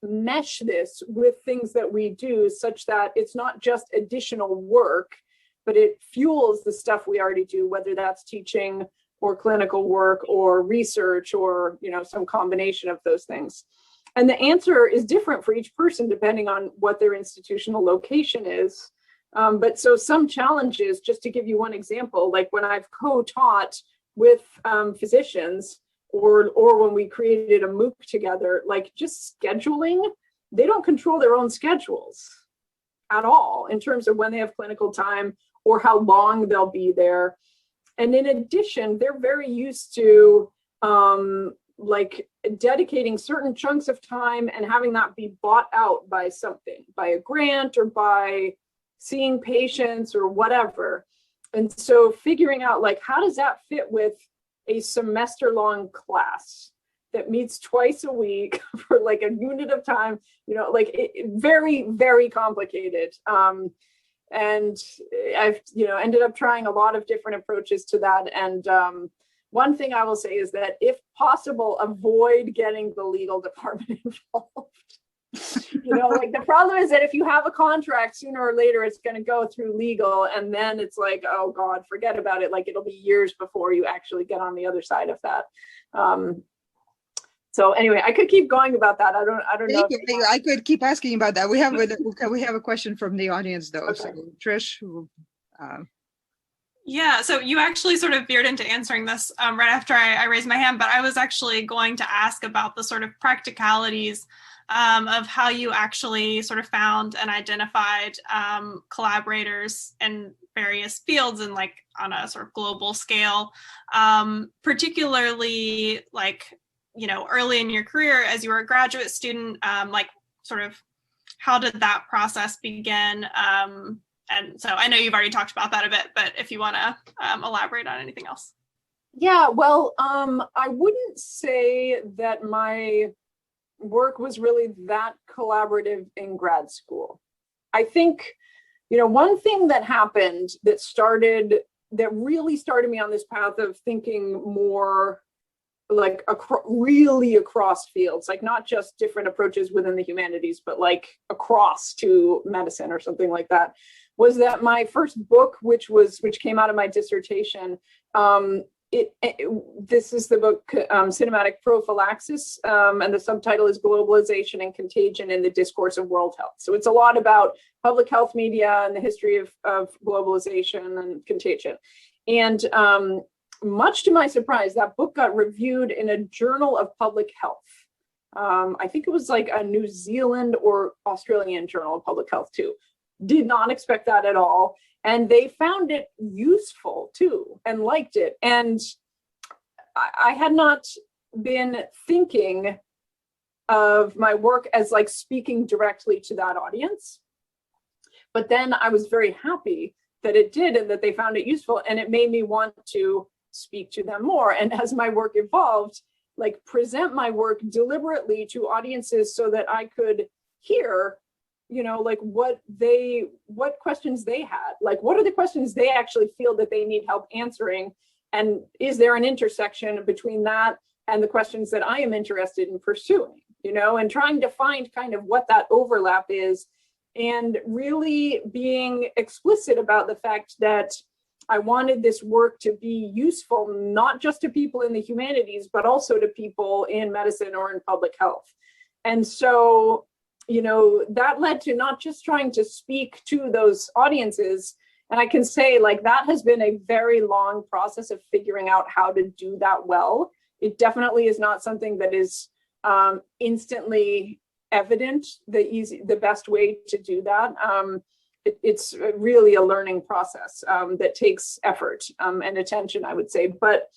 mesh this with things that we do such that it's not just additional work, but it fuels the stuff we already do, whether that's teaching or clinical work or research or, you know, some combination of those things? And the answer is different for each person depending on what their institutional location is. But so some challenges, just to give you one example, like when I've co-taught with physicians, or when we created a MOOC together, like just scheduling, they don't control their own schedules at all in terms of when they have clinical time or how long they'll be there. And in addition, they're very used to like dedicating certain chunks of time and having that be bought out by something, by a grant or by seeing patients or whatever. And so figuring out like, how does that fit with a semester-long class that meets twice a week for like a unit of time, you know, like very, very complicated. And I've, you know, ended up trying a lot of different approaches to that. And one thing I will say is that if possible, avoid getting the legal department involved. You know, like the problem is that if you have a contract, sooner or later it's going to go through legal, and then it's like, oh God, forget about it. Like it'll be years before you actually get on the other side of that. So anyway, I could keep going about that. I don't know. I could keep asking about that. We have a question from the audience though. Okay. So Trish, yeah, so you actually sort of veered into answering this right after I raised my hand, but I was actually going to ask about the sort of practicalities of how you actually sort of found and identified collaborators in various fields and like on a sort of global scale, particularly like, you know, early in your career as you were a graduate student, like sort of how did that process begin? And so I know you've already talked about that a bit, but if you want to elaborate on anything else. Yeah, well, I wouldn't say that my work was really that collaborative in grad school. I think, you know, one thing that happened that really started me on this path of thinking more like really across fields, like not just different approaches within the humanities, but like across to medicine or something like that, was that my first book, which came out of my dissertation, this is the book Cinematic Prophylaxis, and the subtitle is Globalization and Contagion in the Discourse of World Health. So it's a lot about public health media and the history of globalization and contagion. And much to my surprise, that book got reviewed in a journal of public health. I think it was like a New Zealand or Australian journal of public health too. Did not expect that at all. And they found it useful too and liked it. And I had not been thinking of my work as like speaking directly to that audience. But then I was very happy that it did and that they found it useful, and it made me want to speak to them more. And as my work evolved, like present my work deliberately to audiences so that I could hear, you know, like what questions they had, like what are the questions they actually feel that they need help answering, and is there an intersection between that and the questions that I am interested in pursuing, you know, and trying to find kind of what that overlap is, and really being explicit about the fact that I wanted this work to be useful, not just to people in the humanities, but also to people in medicine or in public health. And so, you know, that led to not just trying to speak to those audiences. And I can say like that has been a very long process of figuring out how to do that well. It definitely is not something that is instantly evident, the best way to do that. it's really a learning process that takes effort and attention, I would say. But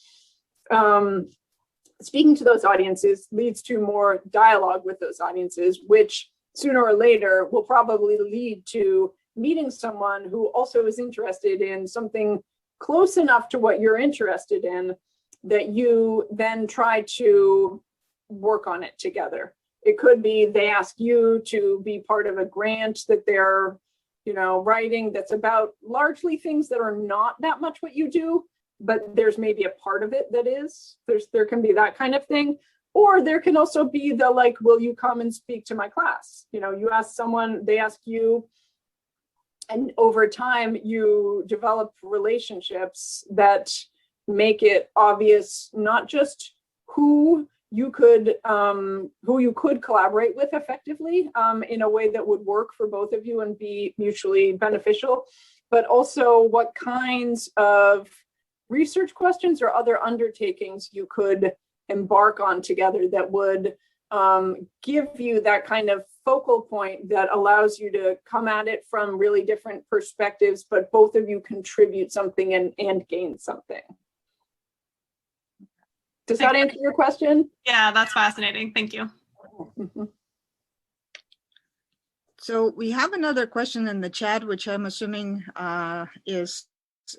speaking to those audiences leads to more dialogue with those audiences, which sooner or later will probably lead to meeting someone who also is interested in something close enough to what you're interested in that you then try to work on it together. It could be they ask you to be part of a grant that they're, writing that's about largely things that are not that much what you do, but there's maybe a part of it that is. There can be that kind of thing. Or there can also be the like, will you come and speak to my class? You ask someone, they ask you, and over time you develop relationships that make it obvious not just who you could collaborate with effectively in a way that would work for both of you and be mutually beneficial, but also what kinds of research questions or other undertakings you could embark on together that would give you that kind of focal point that allows you to come at it from really different perspectives, but both of you contribute something and gain something. Does that answer your question? Yeah, that's fascinating. Thank you. So we have another question in the chat, which I'm assuming is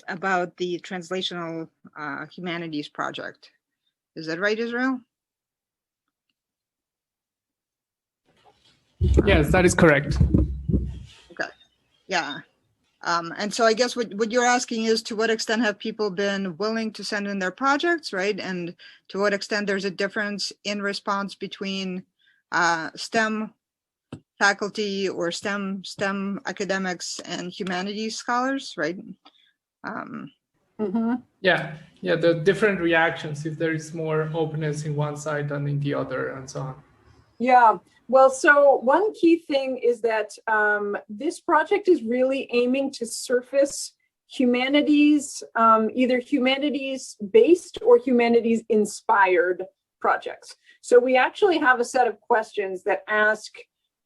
about the Translational Humanities project. Is that right, Israel? Yes, that is correct. Okay, yeah. And so I guess what you're asking is, to what extent have people been willing to send in their projects, right? And to what extent there's a difference in response between STEM faculty or STEM academics and humanities scholars, right? Yeah, the different reactions, if there is more openness in one side than in the other, and so on. Yeah, well, so one key thing is that this project is really aiming to surface humanities, either humanities-based or humanities-inspired projects. So we actually have a set of questions that ask,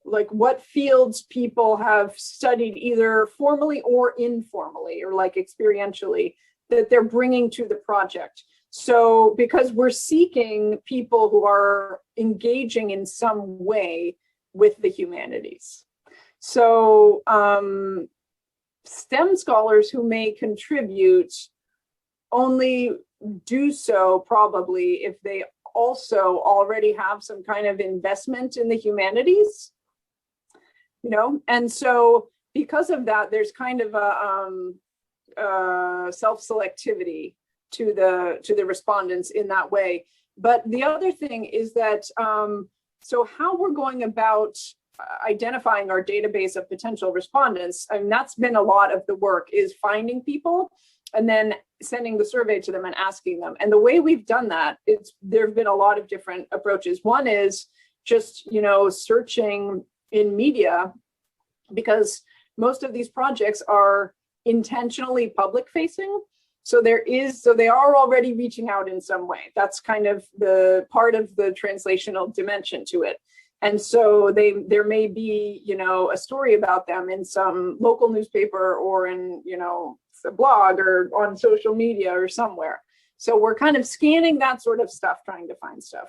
like, what fields people have studied either formally or informally, or like experientially, that they're bringing to the project. So because we're seeking people who are engaging in some way with the humanities. So STEM scholars who may contribute only do so probably if they also already have some kind of investment in the humanities, and so because of that, there's kind of a self-selectivity to the respondents in that way. But the other thing is that, so how we're going about identifying our database of potential respondents, and that's been a lot of the work, is finding people and then sending the survey to them and asking them. And the way we've done that, there have been a lot of different approaches. One is just, searching in media, because most of these projects are intentionally public facing. So they are already reaching out in some way. That's kind of the part of the translational dimension to it. And so there may be, a story about them in some local newspaper or in, a blog or on social media or somewhere. So we're kind of scanning that sort of stuff, trying to find stuff.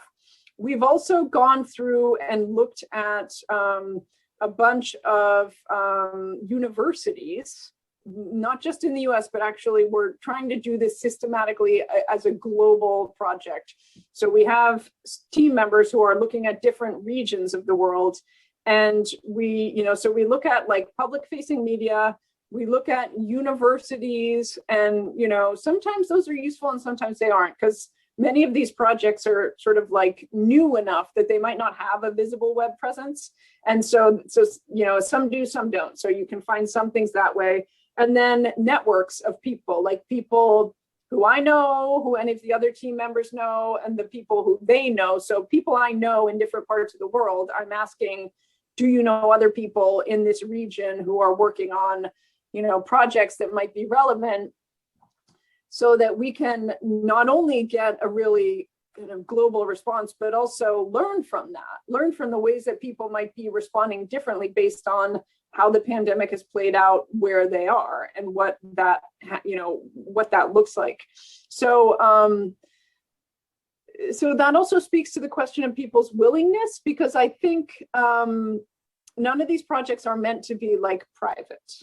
We've also gone through and looked at a bunch of universities, not just in the US, but actually we're trying to do this systematically as a global project. So we have team members who are looking at different regions of the world. And so we look at like public facing media, we look at universities, and, sometimes those are useful and sometimes they aren't, because many of these projects are sort of like new enough that they might not have a visible web presence. And so some do, some don't. So you can find some things that way. And then networks of people, like people who I know, who any of the other team members know, and the people who they know. So people I know in different parts of the world, I'm asking, do you know other people in this region who are working on, projects that might be relevant, so that we can not only get a really kind of global response, but also learn from that, learn from the ways that people might be responding differently based on how the pandemic has played out where they are and what that, what that looks like. So, so that also speaks to the question of people's willingness, because I think none of these projects are meant to be like private.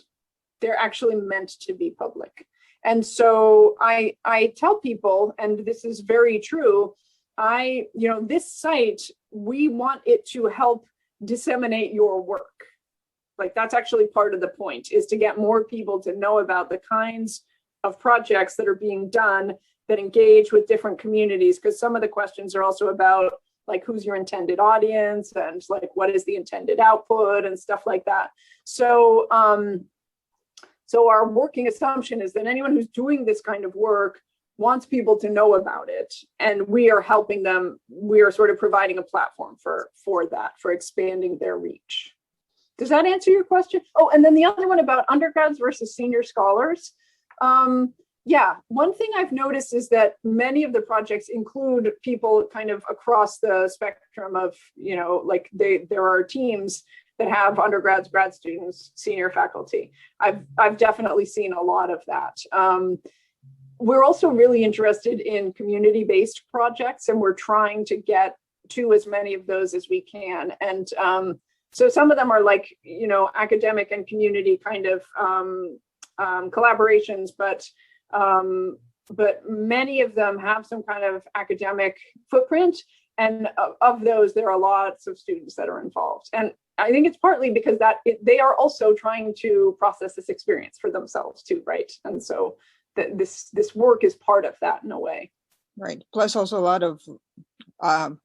They're actually meant to be public. And so I tell people, and this is very true, this site, we want it to help disseminate your work. Like that's actually part of the point, is to get more people to know about the kinds of projects that are being done that engage with different communities, because some of the questions are also about like who's your intended audience and like what is the intended output and stuff like that. So so our working assumption is that anyone who's doing this kind of work wants people to know about it, and we are helping them. We are sort of providing a platform for that, for expanding their reach. Does that answer your question? Oh, and then the other one about undergrads versus senior scholars. Yeah, one thing I've noticed is that many of the projects include people kind of across the spectrum of, like there are teams that have undergrads, grad students, senior faculty. I've definitely seen a lot of that. We're also really interested in community-based projects, and we're trying to get to as many of those as we can. And so some of them are like, academic and community kind of collaborations, but many of them have some kind of academic footprint. And of those, there are lots of students that are involved. And I think it's partly because they are also trying to process this experience for themselves too, right? And so this work is part of that in a way. Right. Plus also a lot of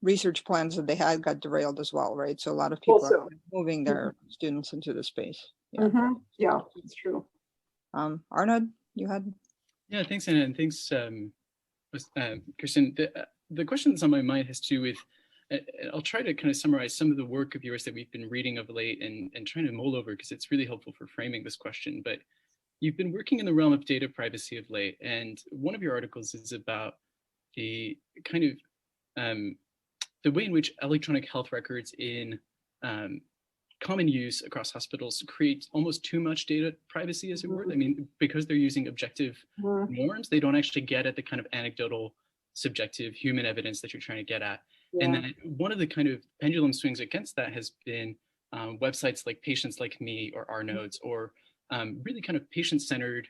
research plans that they had got derailed as well, right? So a lot of people are moving their students into the space. Yeah, yeah, it's true. Arnaud, you had? Yeah, thanks, Anna, and thanks, Kirsten. The question that's on my mind has to do with, I'll try to kind of summarize some of the work of yours that we've been reading of late and trying to mull over, because it's really helpful for framing this question. But you've been working in the realm of data privacy of late, and one of your articles is about the kind of the way in which electronic health records in common use across hospitals create almost too much data privacy, as it were. I mean, because they're using objective norms, they don't actually get at the kind of anecdotal, subjective human evidence that you're trying to get at. Yeah. And then one of the kind of pendulum swings against that has been websites like Patients Like Me or Our Nodes, or really kind of patient-centered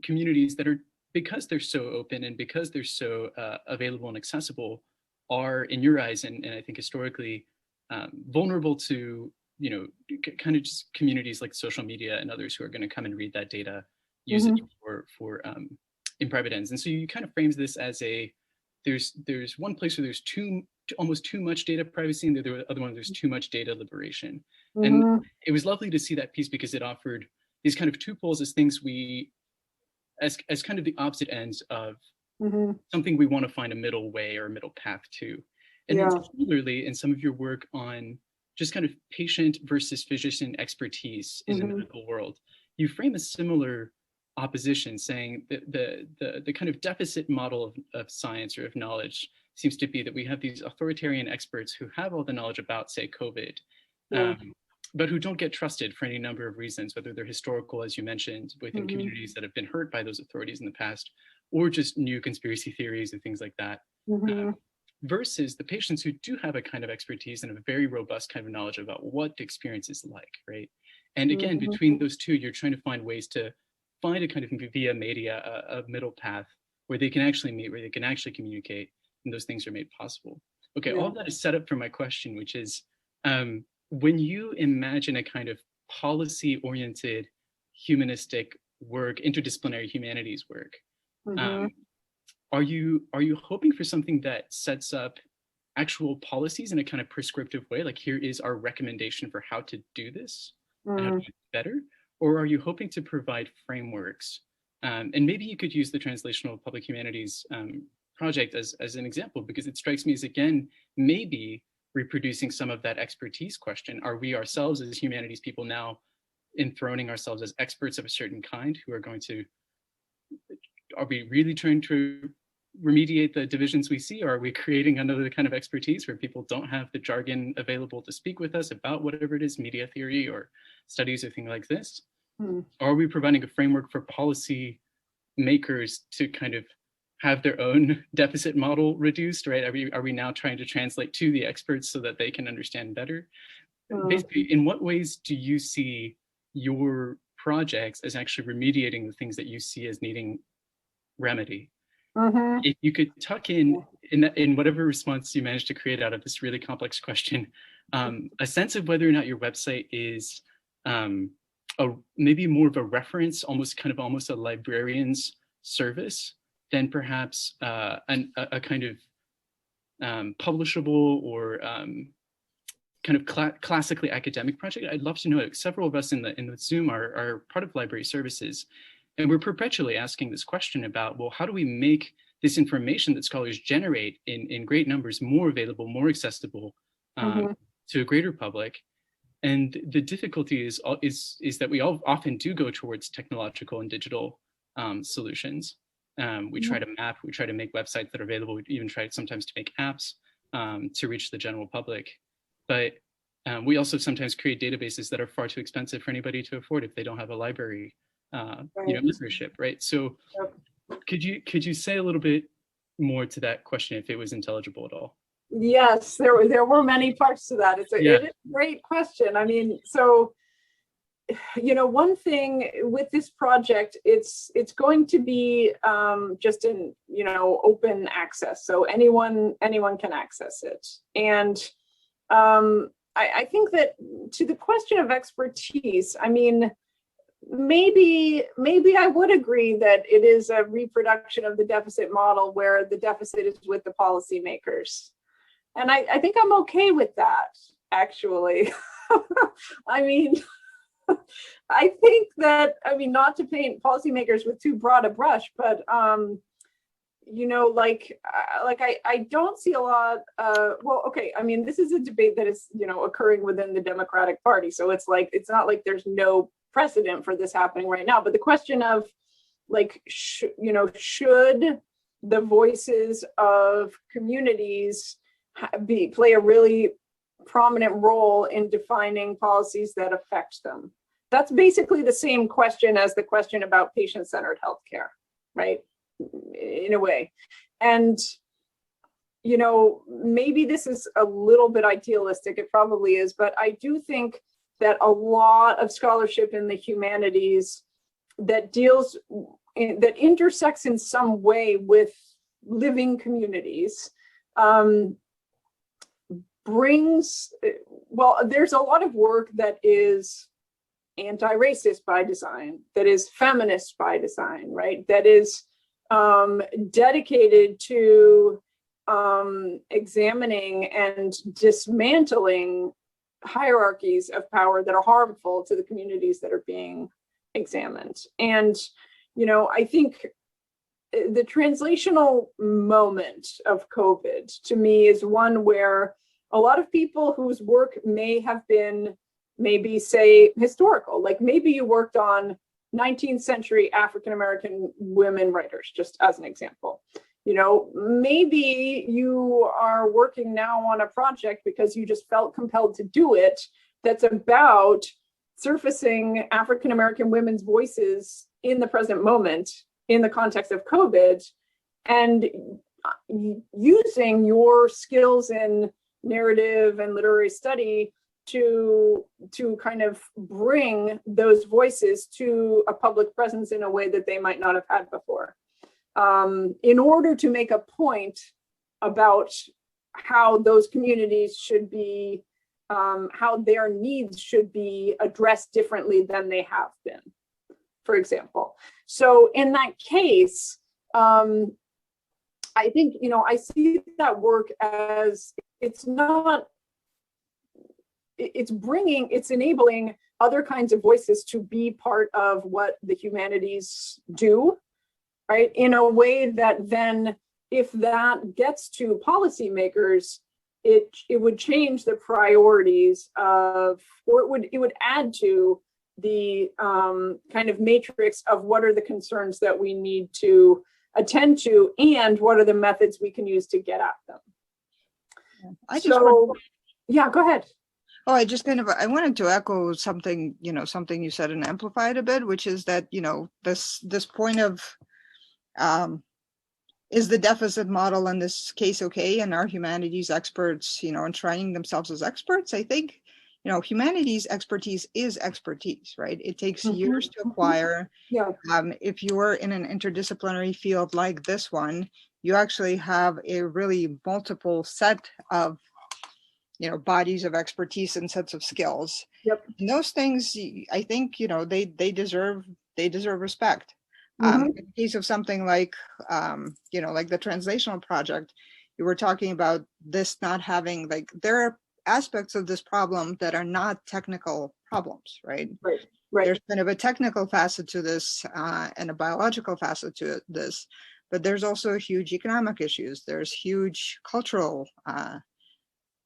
communities that are, because they're so open and because they're so available and accessible, are, in your eyes, and I think historically, vulnerable to, kind of just communities like social media and others who are going to come and read that data, use it for in private ends. And so you kind of frames this as there's one place where there's almost too much data privacy, and the other one there's too much data liberation. And it was lovely to see that piece, because it offered these kind of two poles as things as kind of the opposite ends of something we want to find a middle way or a middle path to. And then similarly, in some of your work on just kind of patient versus physician expertise in the medical world, you frame a similar opposition, saying that the kind of deficit model of science or of knowledge seems to be that we have these authoritarian experts who have all the knowledge about, say, COVID, but who don't get trusted for any number of reasons, whether they're historical, as you mentioned, within communities that have been hurt by those authorities in the past, or just new conspiracy theories and things like that. Versus the patients who do have a kind of expertise and a very robust kind of knowledge about what the experience is like, right? And again, between those two, you're trying to find ways to find a kind of via media, a middle path where they can actually meet, where they can actually communicate, and those things are made possible. Okay, all of that is set up for my question, which is, when you imagine a kind of policy-oriented humanistic work, interdisciplinary humanities work, are you hoping for something that sets up actual policies in a kind of prescriptive way, like here is our recommendation for how to do this and how to do it better? Or are you hoping to provide frameworks? And maybe you could use the Translational Public Humanities project as an example, because it strikes me as, again, maybe reproducing some of that expertise question. Are we ourselves as humanities people now enthroning ourselves as experts of a certain kind who are going to, are we really trying to remediate the divisions we see, or are we creating another kind of expertise where people don't have the jargon available to speak with us about whatever it is, media theory or studies or things like this? Or are we providing a framework for policy makers to kind of have their own deficit model reduced, right? Are we now trying to translate to the experts so that they can understand better? Basically, in what ways do you see your projects as actually remediating the things that you see as needing remedy? If you could tuck in whatever response you managed to create out of this really complex question, a sense of whether or not your website is maybe more of a reference, almost a librarian's service than perhaps a kind of publishable or kind of classically academic project. I'd love to know. Several of us in the Zoom are part of library services, and we're perpetually asking this question about, well, how do we make this information that scholars generate in great numbers more available, more accessible to a greater public? And the difficulty is that we all often do go towards technological and digital solutions. We try to map, we try to make websites that are available. We even try sometimes to make apps to reach the general public. But we also sometimes create databases that are far too expensive for anybody to afford if they don't have a library membership, right? So could you say a little bit more to that question if it was intelligible at all? Yes, there were many parts to that. It is a great question. I mean, so, one thing with this project, it's going to be just in, open access. So anyone can access it. And I think that to the question of expertise, I mean, maybe I would agree that it is a reproduction of the deficit model where the deficit is with the policymakers. And I think I'm okay with that, actually. I mean, I think that, not to paint policymakers with too broad a brush, but, I don't see a lot, this is a debate that is, occurring within the Democratic Party. So it's not like there's no precedent for this happening right now. But the question of, should the voices of communities play a really prominent role in defining policies that affect them? That's basically the same question as the question about patient-centered healthcare, right? In a way. And, maybe this is a little bit idealistic, it probably is, but I do think that a lot of scholarship in the humanities that intersects in some way with living communities there's a lot of work that is anti-racist by design, that is feminist by design, right? That is dedicated to examining and dismantling hierarchies of power that are harmful to the communities that are being examined. And, I think the translational moment of COVID to me is one where a lot of people whose work may have been say historical, like maybe you worked on 19th century African-American women writers, just as an example. Maybe you are working now on a project because you just felt compelled to do it, that's about surfacing African-American women's voices in the present moment in the context of COVID, and using your skills in narrative and literary study to kind of bring those voices to a public presence in a way that they might not have had before, in order to make a point about how those communities should be, how their needs should be addressed differently than they have been, for example. So in that case, I think, I see that work as it's enabling other kinds of voices to be part of what the humanities do, right? In a way that then, if that gets to policymakers, it would change the priorities of, or it would add to the kind of matrix of what are the concerns that we need to attend to, and what are the methods we can use to get at them. Yeah, go ahead. Oh, I wanted to echo something, something you said and amplified a bit, which is that, this point of, is the deficit model in this case okay? And are humanities experts, enshrining themselves as experts? I think, humanities expertise is expertise, right? It takes years to acquire. Yeah. If you're in an interdisciplinary field like this one, you actually have a really multiple set of bodies of expertise and sets of skills. Yep. And those things, I think, they deserve respect. In the case of something like, like the translational project, you were talking about this not having, there are aspects of this problem that are not technical problems, right? Right. There's kind of a technical facet to this and a biological facet to this, but there's also huge economic issues. There's huge cultural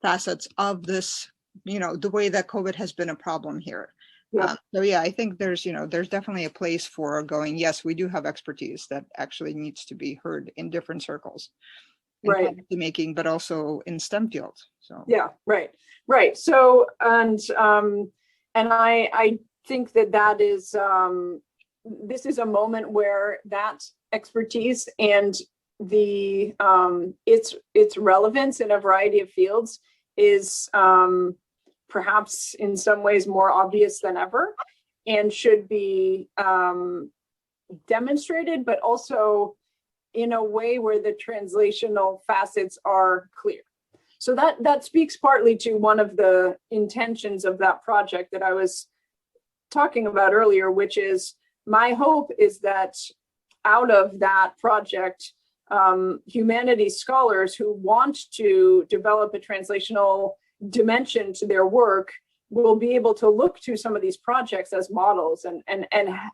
facets of this, the way that COVID has been a problem here. Yeah. So yeah, I think there's definitely a place for going, yes, we do have expertise that actually needs to be heard in different circles. Right. Policy making, but also in STEM fields. So yeah, right. So and I think that is this is a moment where that expertise and the its relevance in a variety of fields is perhaps in some ways more obvious than ever, and should be demonstrated, but also in a way where the translational facets are clear. So that speaks partly to one of the intentions of that project that I was talking about earlier, which is my hope is that out of that project, humanities scholars who want to develop a translational dimension to their work will be able to look to some of these projects as models and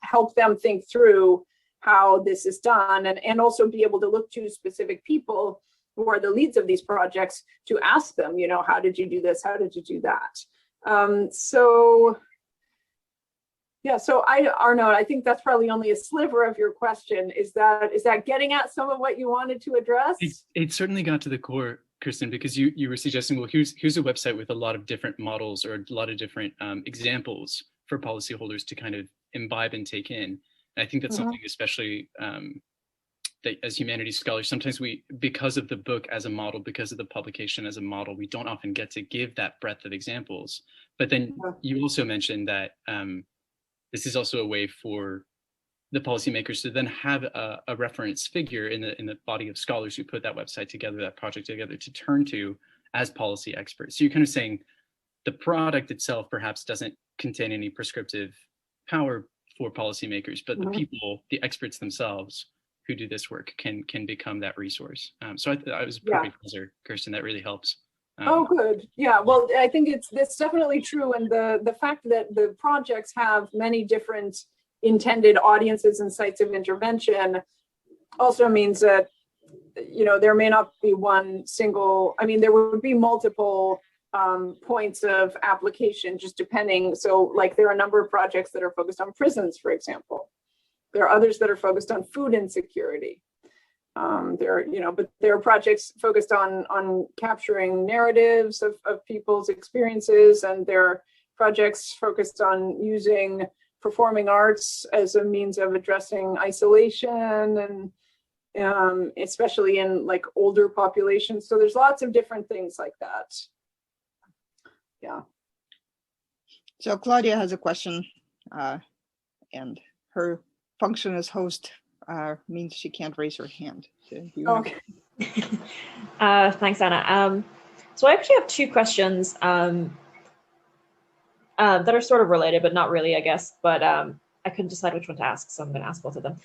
help them think through how this is done, and also be able to look to specific people who are the leads of these projects to ask them, how did you do this? How did you do that? So Arnaud, I think that's probably only a sliver of your question. Is that getting at some of what you wanted to address? It certainly got to the core, Kirsten, because you were suggesting, well, here's a website with a lot of different models or a lot of different examples for policyholders to kind of imbibe and take in. And I think that's something especially that as humanities scholars, sometimes because of the book as a model, because of the publication as a model, we don't often get to give that breadth of examples. But then you also mentioned that this is also a way for the policymakers to then have a reference figure in the body of scholars who put that website together, that project together, to turn to as policy experts. So you're kind of saying the product itself perhaps doesn't contain any prescriptive power for policymakers, but the people, the experts themselves who do this work can become that resource. So I was a perfect answer, Kirsten. That really helps. Oh, good. Yeah, well, I think that's definitely true. And the fact that the projects have many different intended audiences and sites of intervention also means that, there may not be one single, there would be multiple points of application, just depending. So like there are a number of projects that are focused on prisons, for example. There are others that are focused on food insecurity. But there are projects focused on capturing narratives of people's experiences, and there are projects focused on using performing arts as a means of addressing isolation, and especially in like older populations. So there's lots of different things like that. Yeah. So Claudia has a question, and her function as host means she can't raise her hand. So okay. Thanks, Anna. So I actually have two questions that are sort of related, but not really, I guess. But I couldn't decide which one to ask, so I'm going to ask both of them.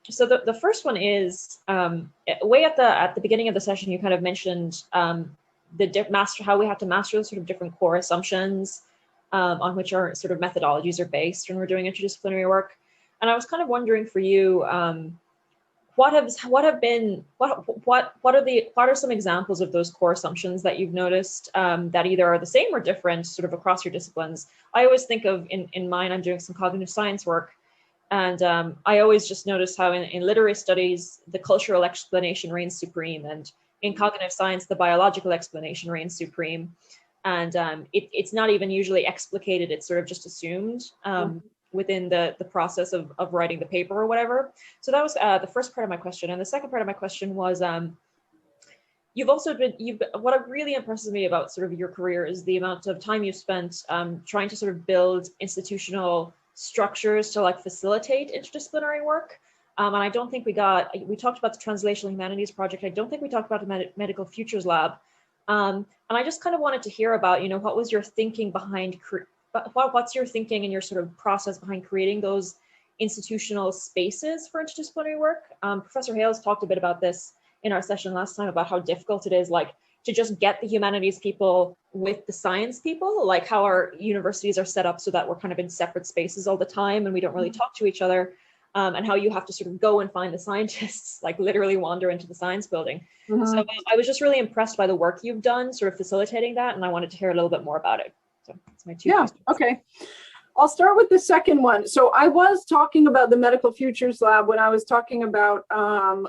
So the first one is way at the beginning of the session, you kind of mentioned how we have to master the sort of different core assumptions on which our sort of methodologies are based when we're doing interdisciplinary work. And I was kind of wondering for you, what are some examples of those core assumptions that you've noticed that either are the same or different sort of across your disciplines? I always think of in mine, I'm doing some cognitive science work, And I always just notice how in literary studies, the cultural explanation reigns supreme, and in cognitive science, the biological explanation reigns supreme. And it's not even usually explicated, it's sort of just assumed within the process of writing the paper or whatever. So that was the first part of my question. And the second part of my question was, what really impresses me about sort of your career is the amount of time you've spent trying to sort of build institutional structures to like facilitate interdisciplinary work. And I don't think we talked about the Translational Humanities project. I don't think we talked about the Medical Futures Lab. And I just kind of wanted to hear about, what was your thinking behind, what's your thinking and your sort of process behind creating those institutional spaces for interdisciplinary work? Professor Hales talked a bit about this in our session last time about how difficult it is like to just get the humanities people with the science people, like how our universities are set up so that we're kind of in separate spaces all the time and we don't really talk to each other, and how you have to sort of go and find the scientists, like literally wander into the science building. So I was just really impressed by the work you've done sort of facilitating that, and I wanted to hear a little bit more about it. So that's my two questions. Okay. I'll start with the second one. So I was talking about the Medical Futures Lab when I was talking about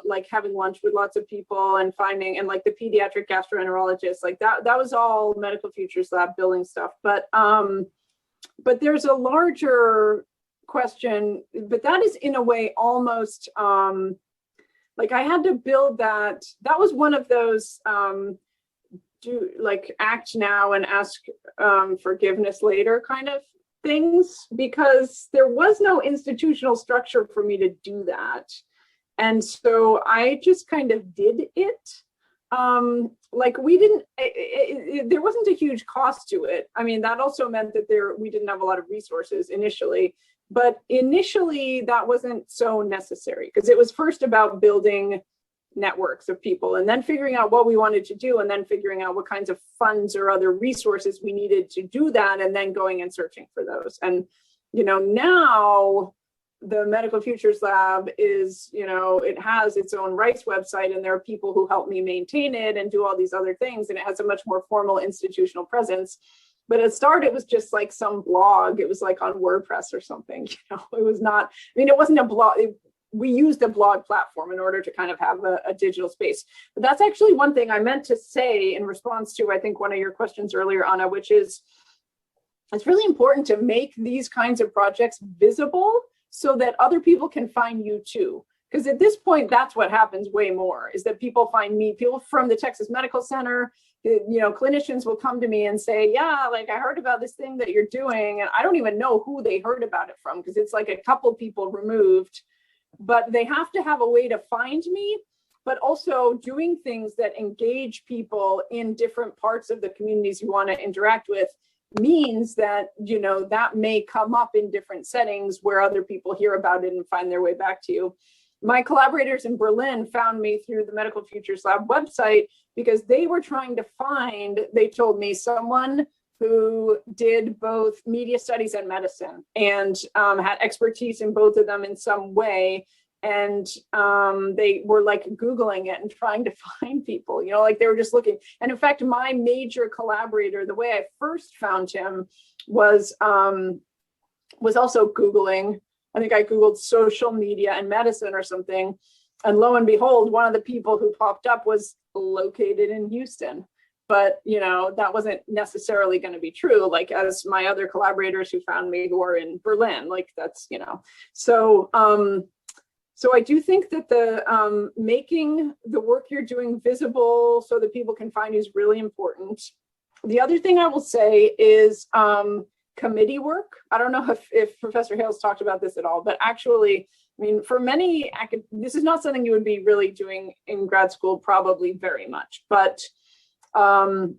like having lunch with lots of people and finding, and like the pediatric gastroenterologist, like that was all Medical Futures Lab building stuff. But there's a larger question, but that is in a way almost like I had to build that. That was one of those do like act now and ask forgiveness later kind of things, because there was no institutional structure for me to do that. And so I just kind of did it. Like we didn't, there wasn't a huge cost to it. I mean, that also meant that we didn't have a lot of resources initially, but initially that wasn't so necessary because it was first about building networks of people and then figuring out what we wanted to do and then figuring out what kinds of funds or other resources we needed to do that and then going and searching for those. And, now the Medical Futures Lab is, it has its own rights website and there are people who help me maintain it and do all these other things. And it has a much more formal institutional presence. But at start, it was just like some blog. It was like on WordPress or something, it was not, it wasn't a blog. We used a blog platform in order to kind of have a digital space. But that's actually one thing I meant to say in response to, I think, one of your questions earlier, Anna, which is it's really important to make these kinds of projects visible so that other people can find you too. Because at this point, that's what happens way more, is that people find me, people from the Texas Medical Center, clinicians will come to me and say, yeah, like I heard about this thing that you're doing. And I don't even know who they heard about it from because it's like a couple people removed. But they have to have a way to find me, but also doing things that engage people in different parts of the communities you want to interact with means that, that may come up in different settings where other people hear about it and find their way back to you. My collaborators in Berlin found me through the Medical Futures Lab website because they were trying to find, they told me, someone who did both media studies and medicine and had expertise in both of them in some way. And they were like Googling it and trying to find people, like they were just looking. And in fact, my major collaborator, the way I first found him was also Googling. I think I Googled social media and medicine or something. And lo and behold, one of the people who popped up was located in Houston. But, that wasn't necessarily going to be true, like as my other collaborators who found me who are in Berlin, like that's, So I do think that the making the work you're doing visible so that people can find you is really important. The other thing I will say is committee work. I don't know if Professor Hales talked about this at all, but actually, for many, this is not something you would be really doing in grad school, probably very much, but for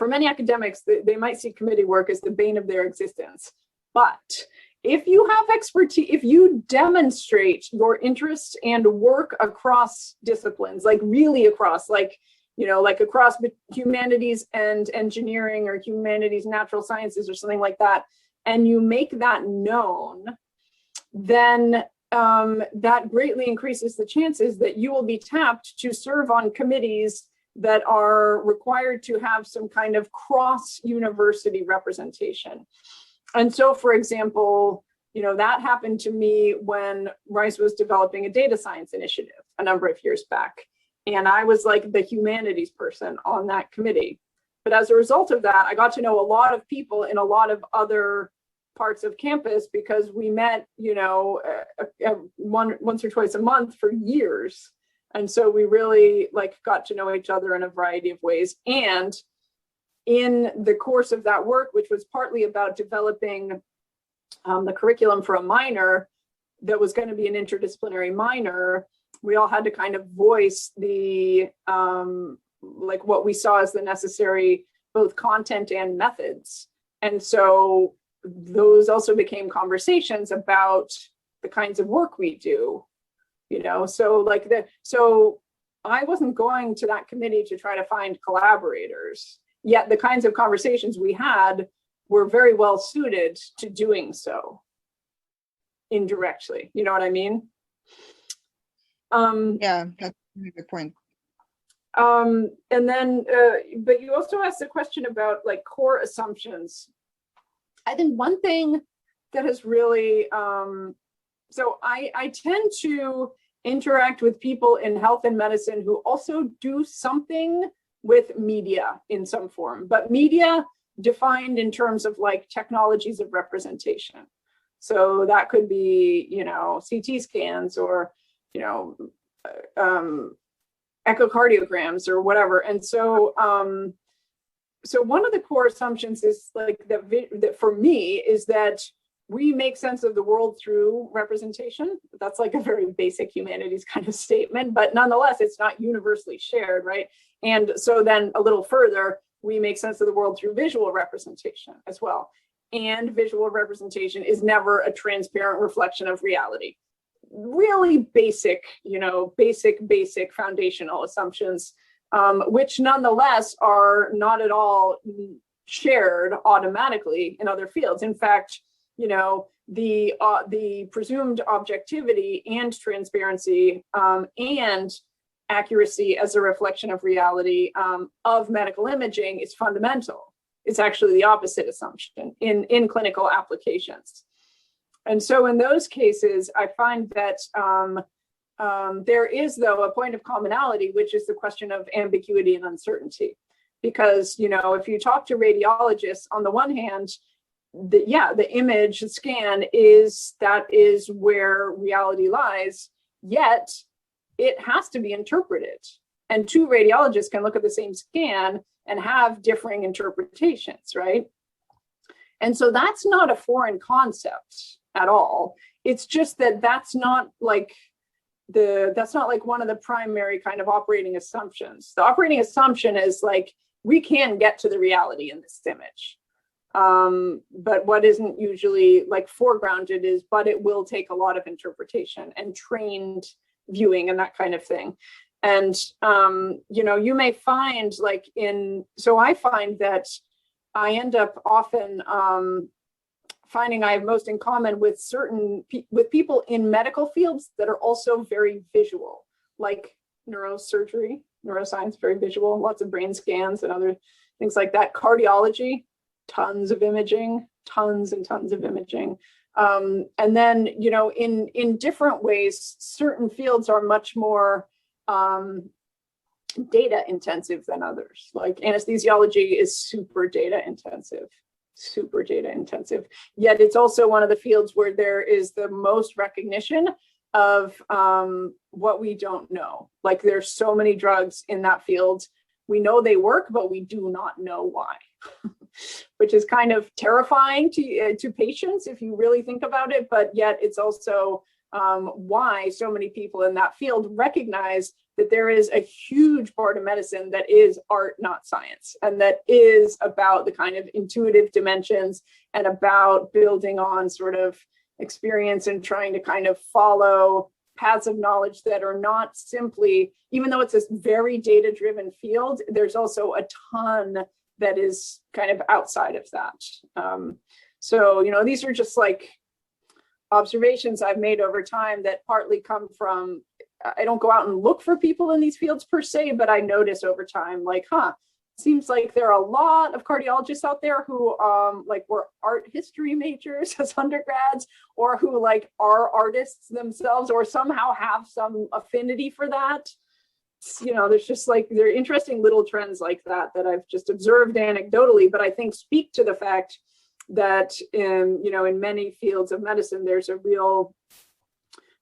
many academics, they might see committee work as the bane of their existence. But if you have expertise, if you demonstrate your interest and work across disciplines, like really across, like across humanities and engineering or humanities, natural sciences or something like that, and you make that known, then that greatly increases the chances that you will be tapped to serve on committees that are required to have some kind of cross-university representation. And so, for example, that happened to me when Rice was developing a data science initiative a number of years back. And I was like the humanities person on that committee. But as a result of that, I got to know a lot of people in a lot of other parts of campus because we met, once or twice a month for years. And so we really got to know each other in a variety of ways. And in the course of that work, which was partly about developing the curriculum for a minor that was going to be an interdisciplinary minor, we all had to kind of voice the what we saw as the necessary both content and methods. And so those also became conversations about the kinds of work we do, so I wasn't going to that committee to try to find collaborators, yet the kinds of conversations we had were very well suited to doing so indirectly. You know what I mean? Yeah, that's a good point. And then, but you also asked a question about core assumptions. I think one thing that has really, so I tend to interact with people in health and medicine who also do something with media in some form, but media defined in terms of technologies of representation. So that could be, CT scans or, echocardiograms or whatever. And so, so one of the core assumptions is that for me is that we make sense of the world through representation. That's a very basic humanities kind of statement, but nonetheless, it's not universally shared, right? And so then a little further, we make sense of the world through visual representation as well. And visual representation is never a transparent reflection of reality. Really basic, basic foundational assumptions, which nonetheless are not at all shared automatically in other fields. In fact, the presumed objectivity and transparency and accuracy as a reflection of reality of medical imaging is fundamental. It's actually the opposite assumption in clinical applications. And so in those cases, I find that there is, though, a point of commonality, which is the question of ambiguity and uncertainty. Because, if you talk to radiologists, on the one hand, the image scan is where reality lies, yet it has to be interpreted. And two radiologists can look at the same scan and have differing interpretations, right? And so that's not a foreign concept at all. It's just that that's not one of the primary kind of operating assumptions. The operating assumption is we can get to the reality in this image. But what isn't usually foregrounded is, but it will take a lot of interpretation and trained viewing and that kind of thing. And, you may find so I find that I end up often finding I have most in common with with people in medical fields that are also very visual, like neurosurgery, neuroscience, very visual, lots of brain scans and other things like that. Cardiology, tons of imaging, tons and tons of imaging. And then, in different ways, certain fields are much more data intensive than others. Like anesthesiology is super data intensive. Yet it's also one of the fields where there is the most recognition of what we don't know. Like there's so many drugs in that field. We know they work, but we do not know why, which is kind of terrifying to patients if you really think about it. But yet it's also why so many people in that field recognize that there is a huge part of medicine that is art, not science, and that is about the kind of intuitive dimensions and about building on sort of experience and trying to kind of follow paths of knowledge that are not simply, even though it's a very data-driven field, there's also a ton that is kind of outside of that. So, these are just like observations I've made over time that partly come from, I don't go out and look for people in these fields per se, but I notice over time, like, seems like there are a lot of cardiologists out there who like were art history majors as undergrads, or who like are artists themselves, or somehow have some affinity for that. You know, there's just like, there are interesting little trends like that that I've just observed anecdotally, but I think speak to the fact that in, you know, in many fields of medicine, there's a real,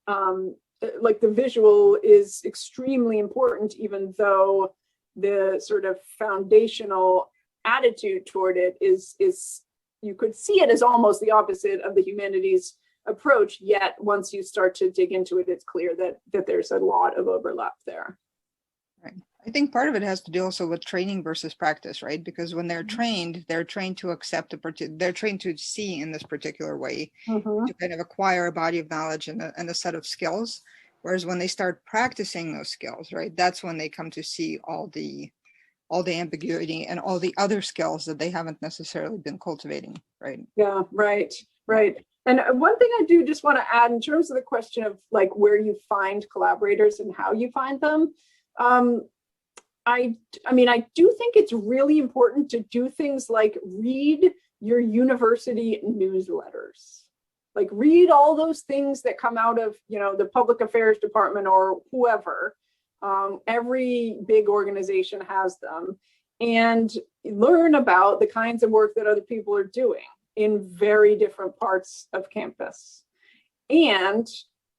like the visual is extremely important, even though the sort of foundational attitude toward it is you could see it as almost the opposite of the humanities approach, yet once you start to dig into it, it's clear that there's a lot of overlap there. Right. I think part of it has to do also with training versus practice, right? Because when they're trained to accept they're trained to see in this particular way, to kind of acquire a body of knowledge and a set of skills. Whereas when they start practicing those skills, right, that's when they come to see all the ambiguity and all the other skills that they haven't necessarily been cultivating, right? Yeah, right. And one thing I do just want to add in terms of the question of like where you find collaborators and how you find them. I mean, I do think it's really important to do things like read your university newsletters. Like read all those things that come out of, you know, the public affairs department or whoever. Every big organization has them, and learn about the kinds of work that other people are doing in very different parts of campus, and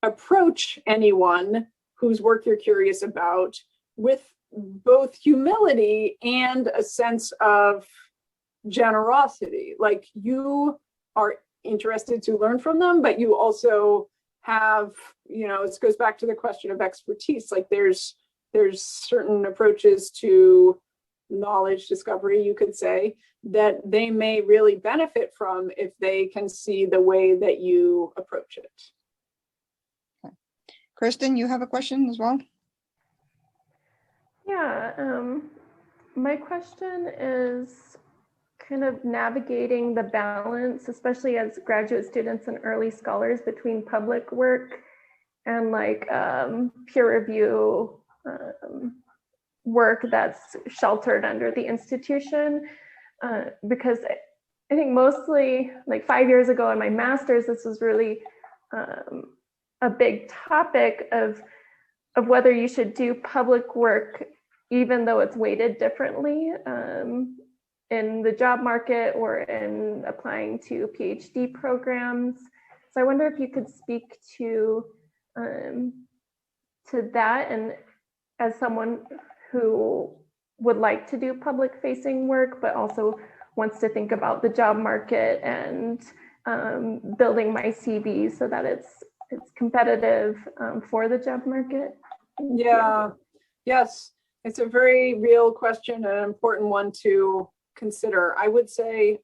approach anyone whose work you're curious about with both humility and a sense of generosity. Like you are interested to learn from them, but you also have, you know, this goes back to the question of expertise. Like there's certain approaches to knowledge discovery, you could say, that they may really benefit from if they can see the way that you approach it. Okay. Kirsten, you have a question as well? Yeah, my question is kind of navigating the balance, especially as graduate students and early scholars, between public work and like peer review work that's sheltered under the institution. Because I think mostly like 5 years ago in my master's, this was really a big topic of whether you should do public work, even though it's weighted differently in the job market or in applying to PhD programs. So I wonder if you could speak to that, and as someone who would like to do public facing work, but also wants to think about the job market and building my CV so that it's competitive for the job market. Yeah, yes, it's a very real question and an important one to consider. I would say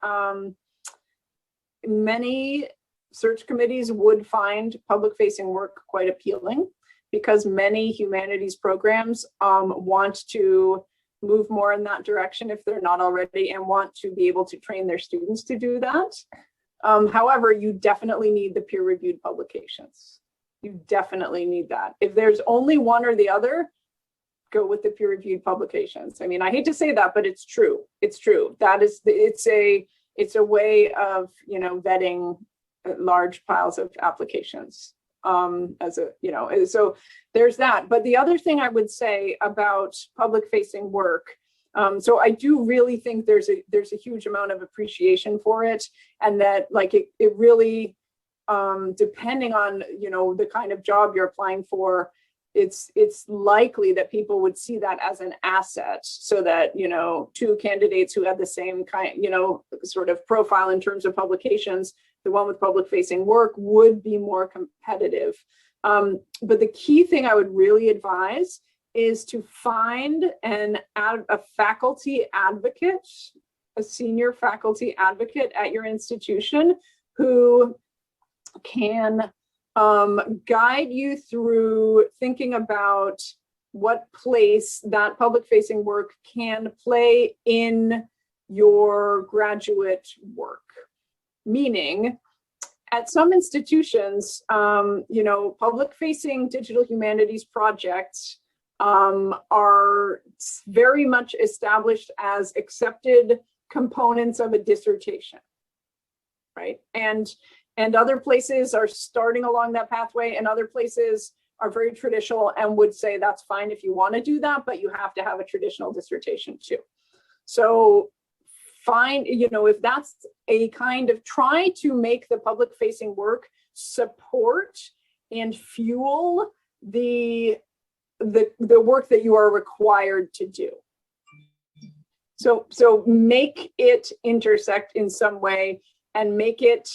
many search committees would find public facing work quite appealing, because many humanities programs want to move more in that direction if they're not already, and want to be able to train their students to do that. However, you definitely need the peer-reviewed publications. You definitely need that. If there's only one or the other, go with the peer-reviewed publications. I mean, I hate to say that, but it's true. It's true. That is, it's a way of, you know, vetting large piles of applications. As a, you know, so there's that. But the other thing I would say about public facing work, so I do really think there's a huge amount of appreciation for it, and that like it really, depending on, you know, the kind of job you're applying for, it's likely that people would see that as an asset, so that, you know, two candidates who had the same kind, you know, sort of profile in terms of publications, the one with public facing work would be more competitive. But the key thing I would really advise is to find a faculty advocate, a senior faculty advocate at your institution who can guide you through thinking about what place that public facing work can play in your graduate work. Meaning, at some institutions, you know, public facing digital humanities projects are very much established as accepted components of a dissertation, right? And other places are starting along that pathway, and other places are very traditional and would say that's fine if you want to do that, but you have to have a traditional dissertation too. So find, if that's a kind of, try to make the public facing work support and fuel the work that you are required to do. So make it intersect in some way and make it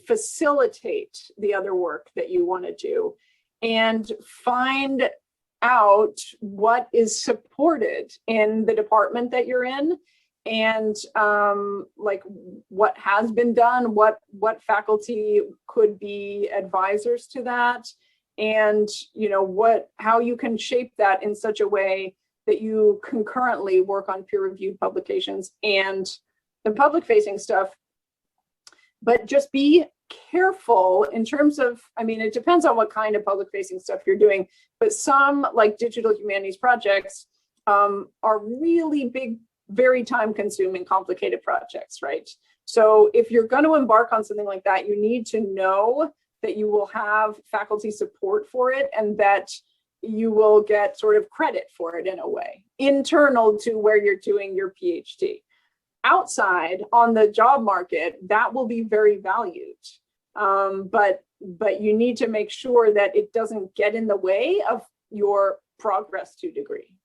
facilitate the other work that you want to do, and find out what is supported in the department that you're in, and like what has been done, what faculty could be advisors to that, and how you can shape that in such a way that you concurrently work on peer-reviewed publications and the public-facing stuff. But just be careful in terms of, it depends on what kind of public-facing stuff you're doing, but some, like digital humanities projects, are really big, very time-consuming, complicated projects, right? So if you're going to embark on something like that, you need to know that you will have faculty support for it, and that you will get sort of credit for it in a way, internal to where you're doing your PhD. Outside on the job market, that will be very valued. But you need to make sure that it doesn't get in the way of your progress to degree.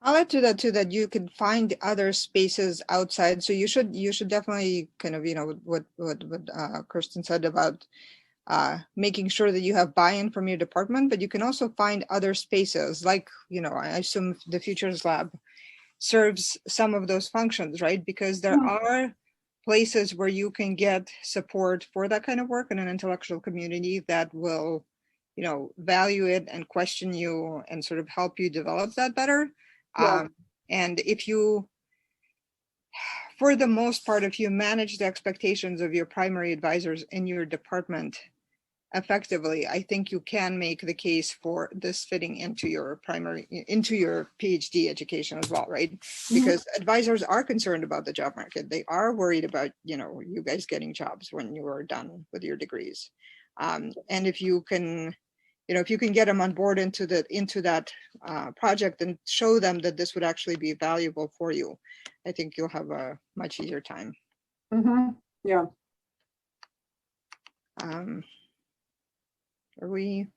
I'll add to that too, that you can find other spaces outside. So you should definitely kind of, what Kirsten said about making sure that you have buy-in from your department, but you can also find other spaces, like, I assume the Futures Lab serves some of those functions, right? Because there are places where you can get support for that kind of work in an intellectual community that will, value it and question you and sort of help you develop that better. Yeah. And if you, for the most part, if you manage the expectations of your primary advisors in your department effectively, I think you can make the case for this fitting into your PhD education as well, right? Because advisors are concerned about the job market. They are worried about, you guys getting jobs when you are done with your degrees. And if you can, if you can get them on board into that project and show them that this would actually be valuable for you, I think you'll have a much easier time. Yeah. Are we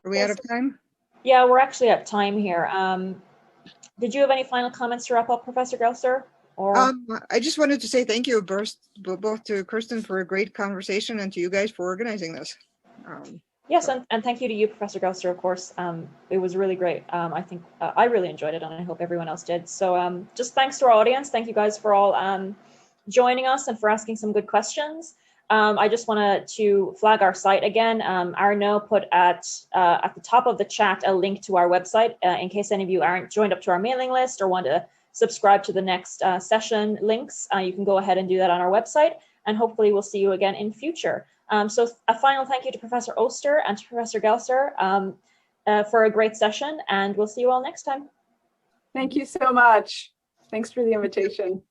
out of time? Yeah, we're actually at time here. Did you have any final comments to wrap up, Professor Gelser? Or I just wanted to say thank you both to Kirsten for a great conversation and to you guys for organizing this. Yes, and thank you to you, Professor Gelser, of course. It was really great. I think I really enjoyed it, and I hope everyone else did. So just thanks to our audience. Thank you guys for all joining us and for asking some good questions. I just wanted to flag our site again. Arnaud put at the top of the chat a link to our website in case any of you aren't joined up to our mailing list or want to subscribe to the next session links. You can go ahead and do that on our website, and hopefully we'll see you again in future. So a final thank you to Professor Ostherr and to Professor Gelser for a great session, and we'll see you all next time. Thank you so much. Thanks for the invitation.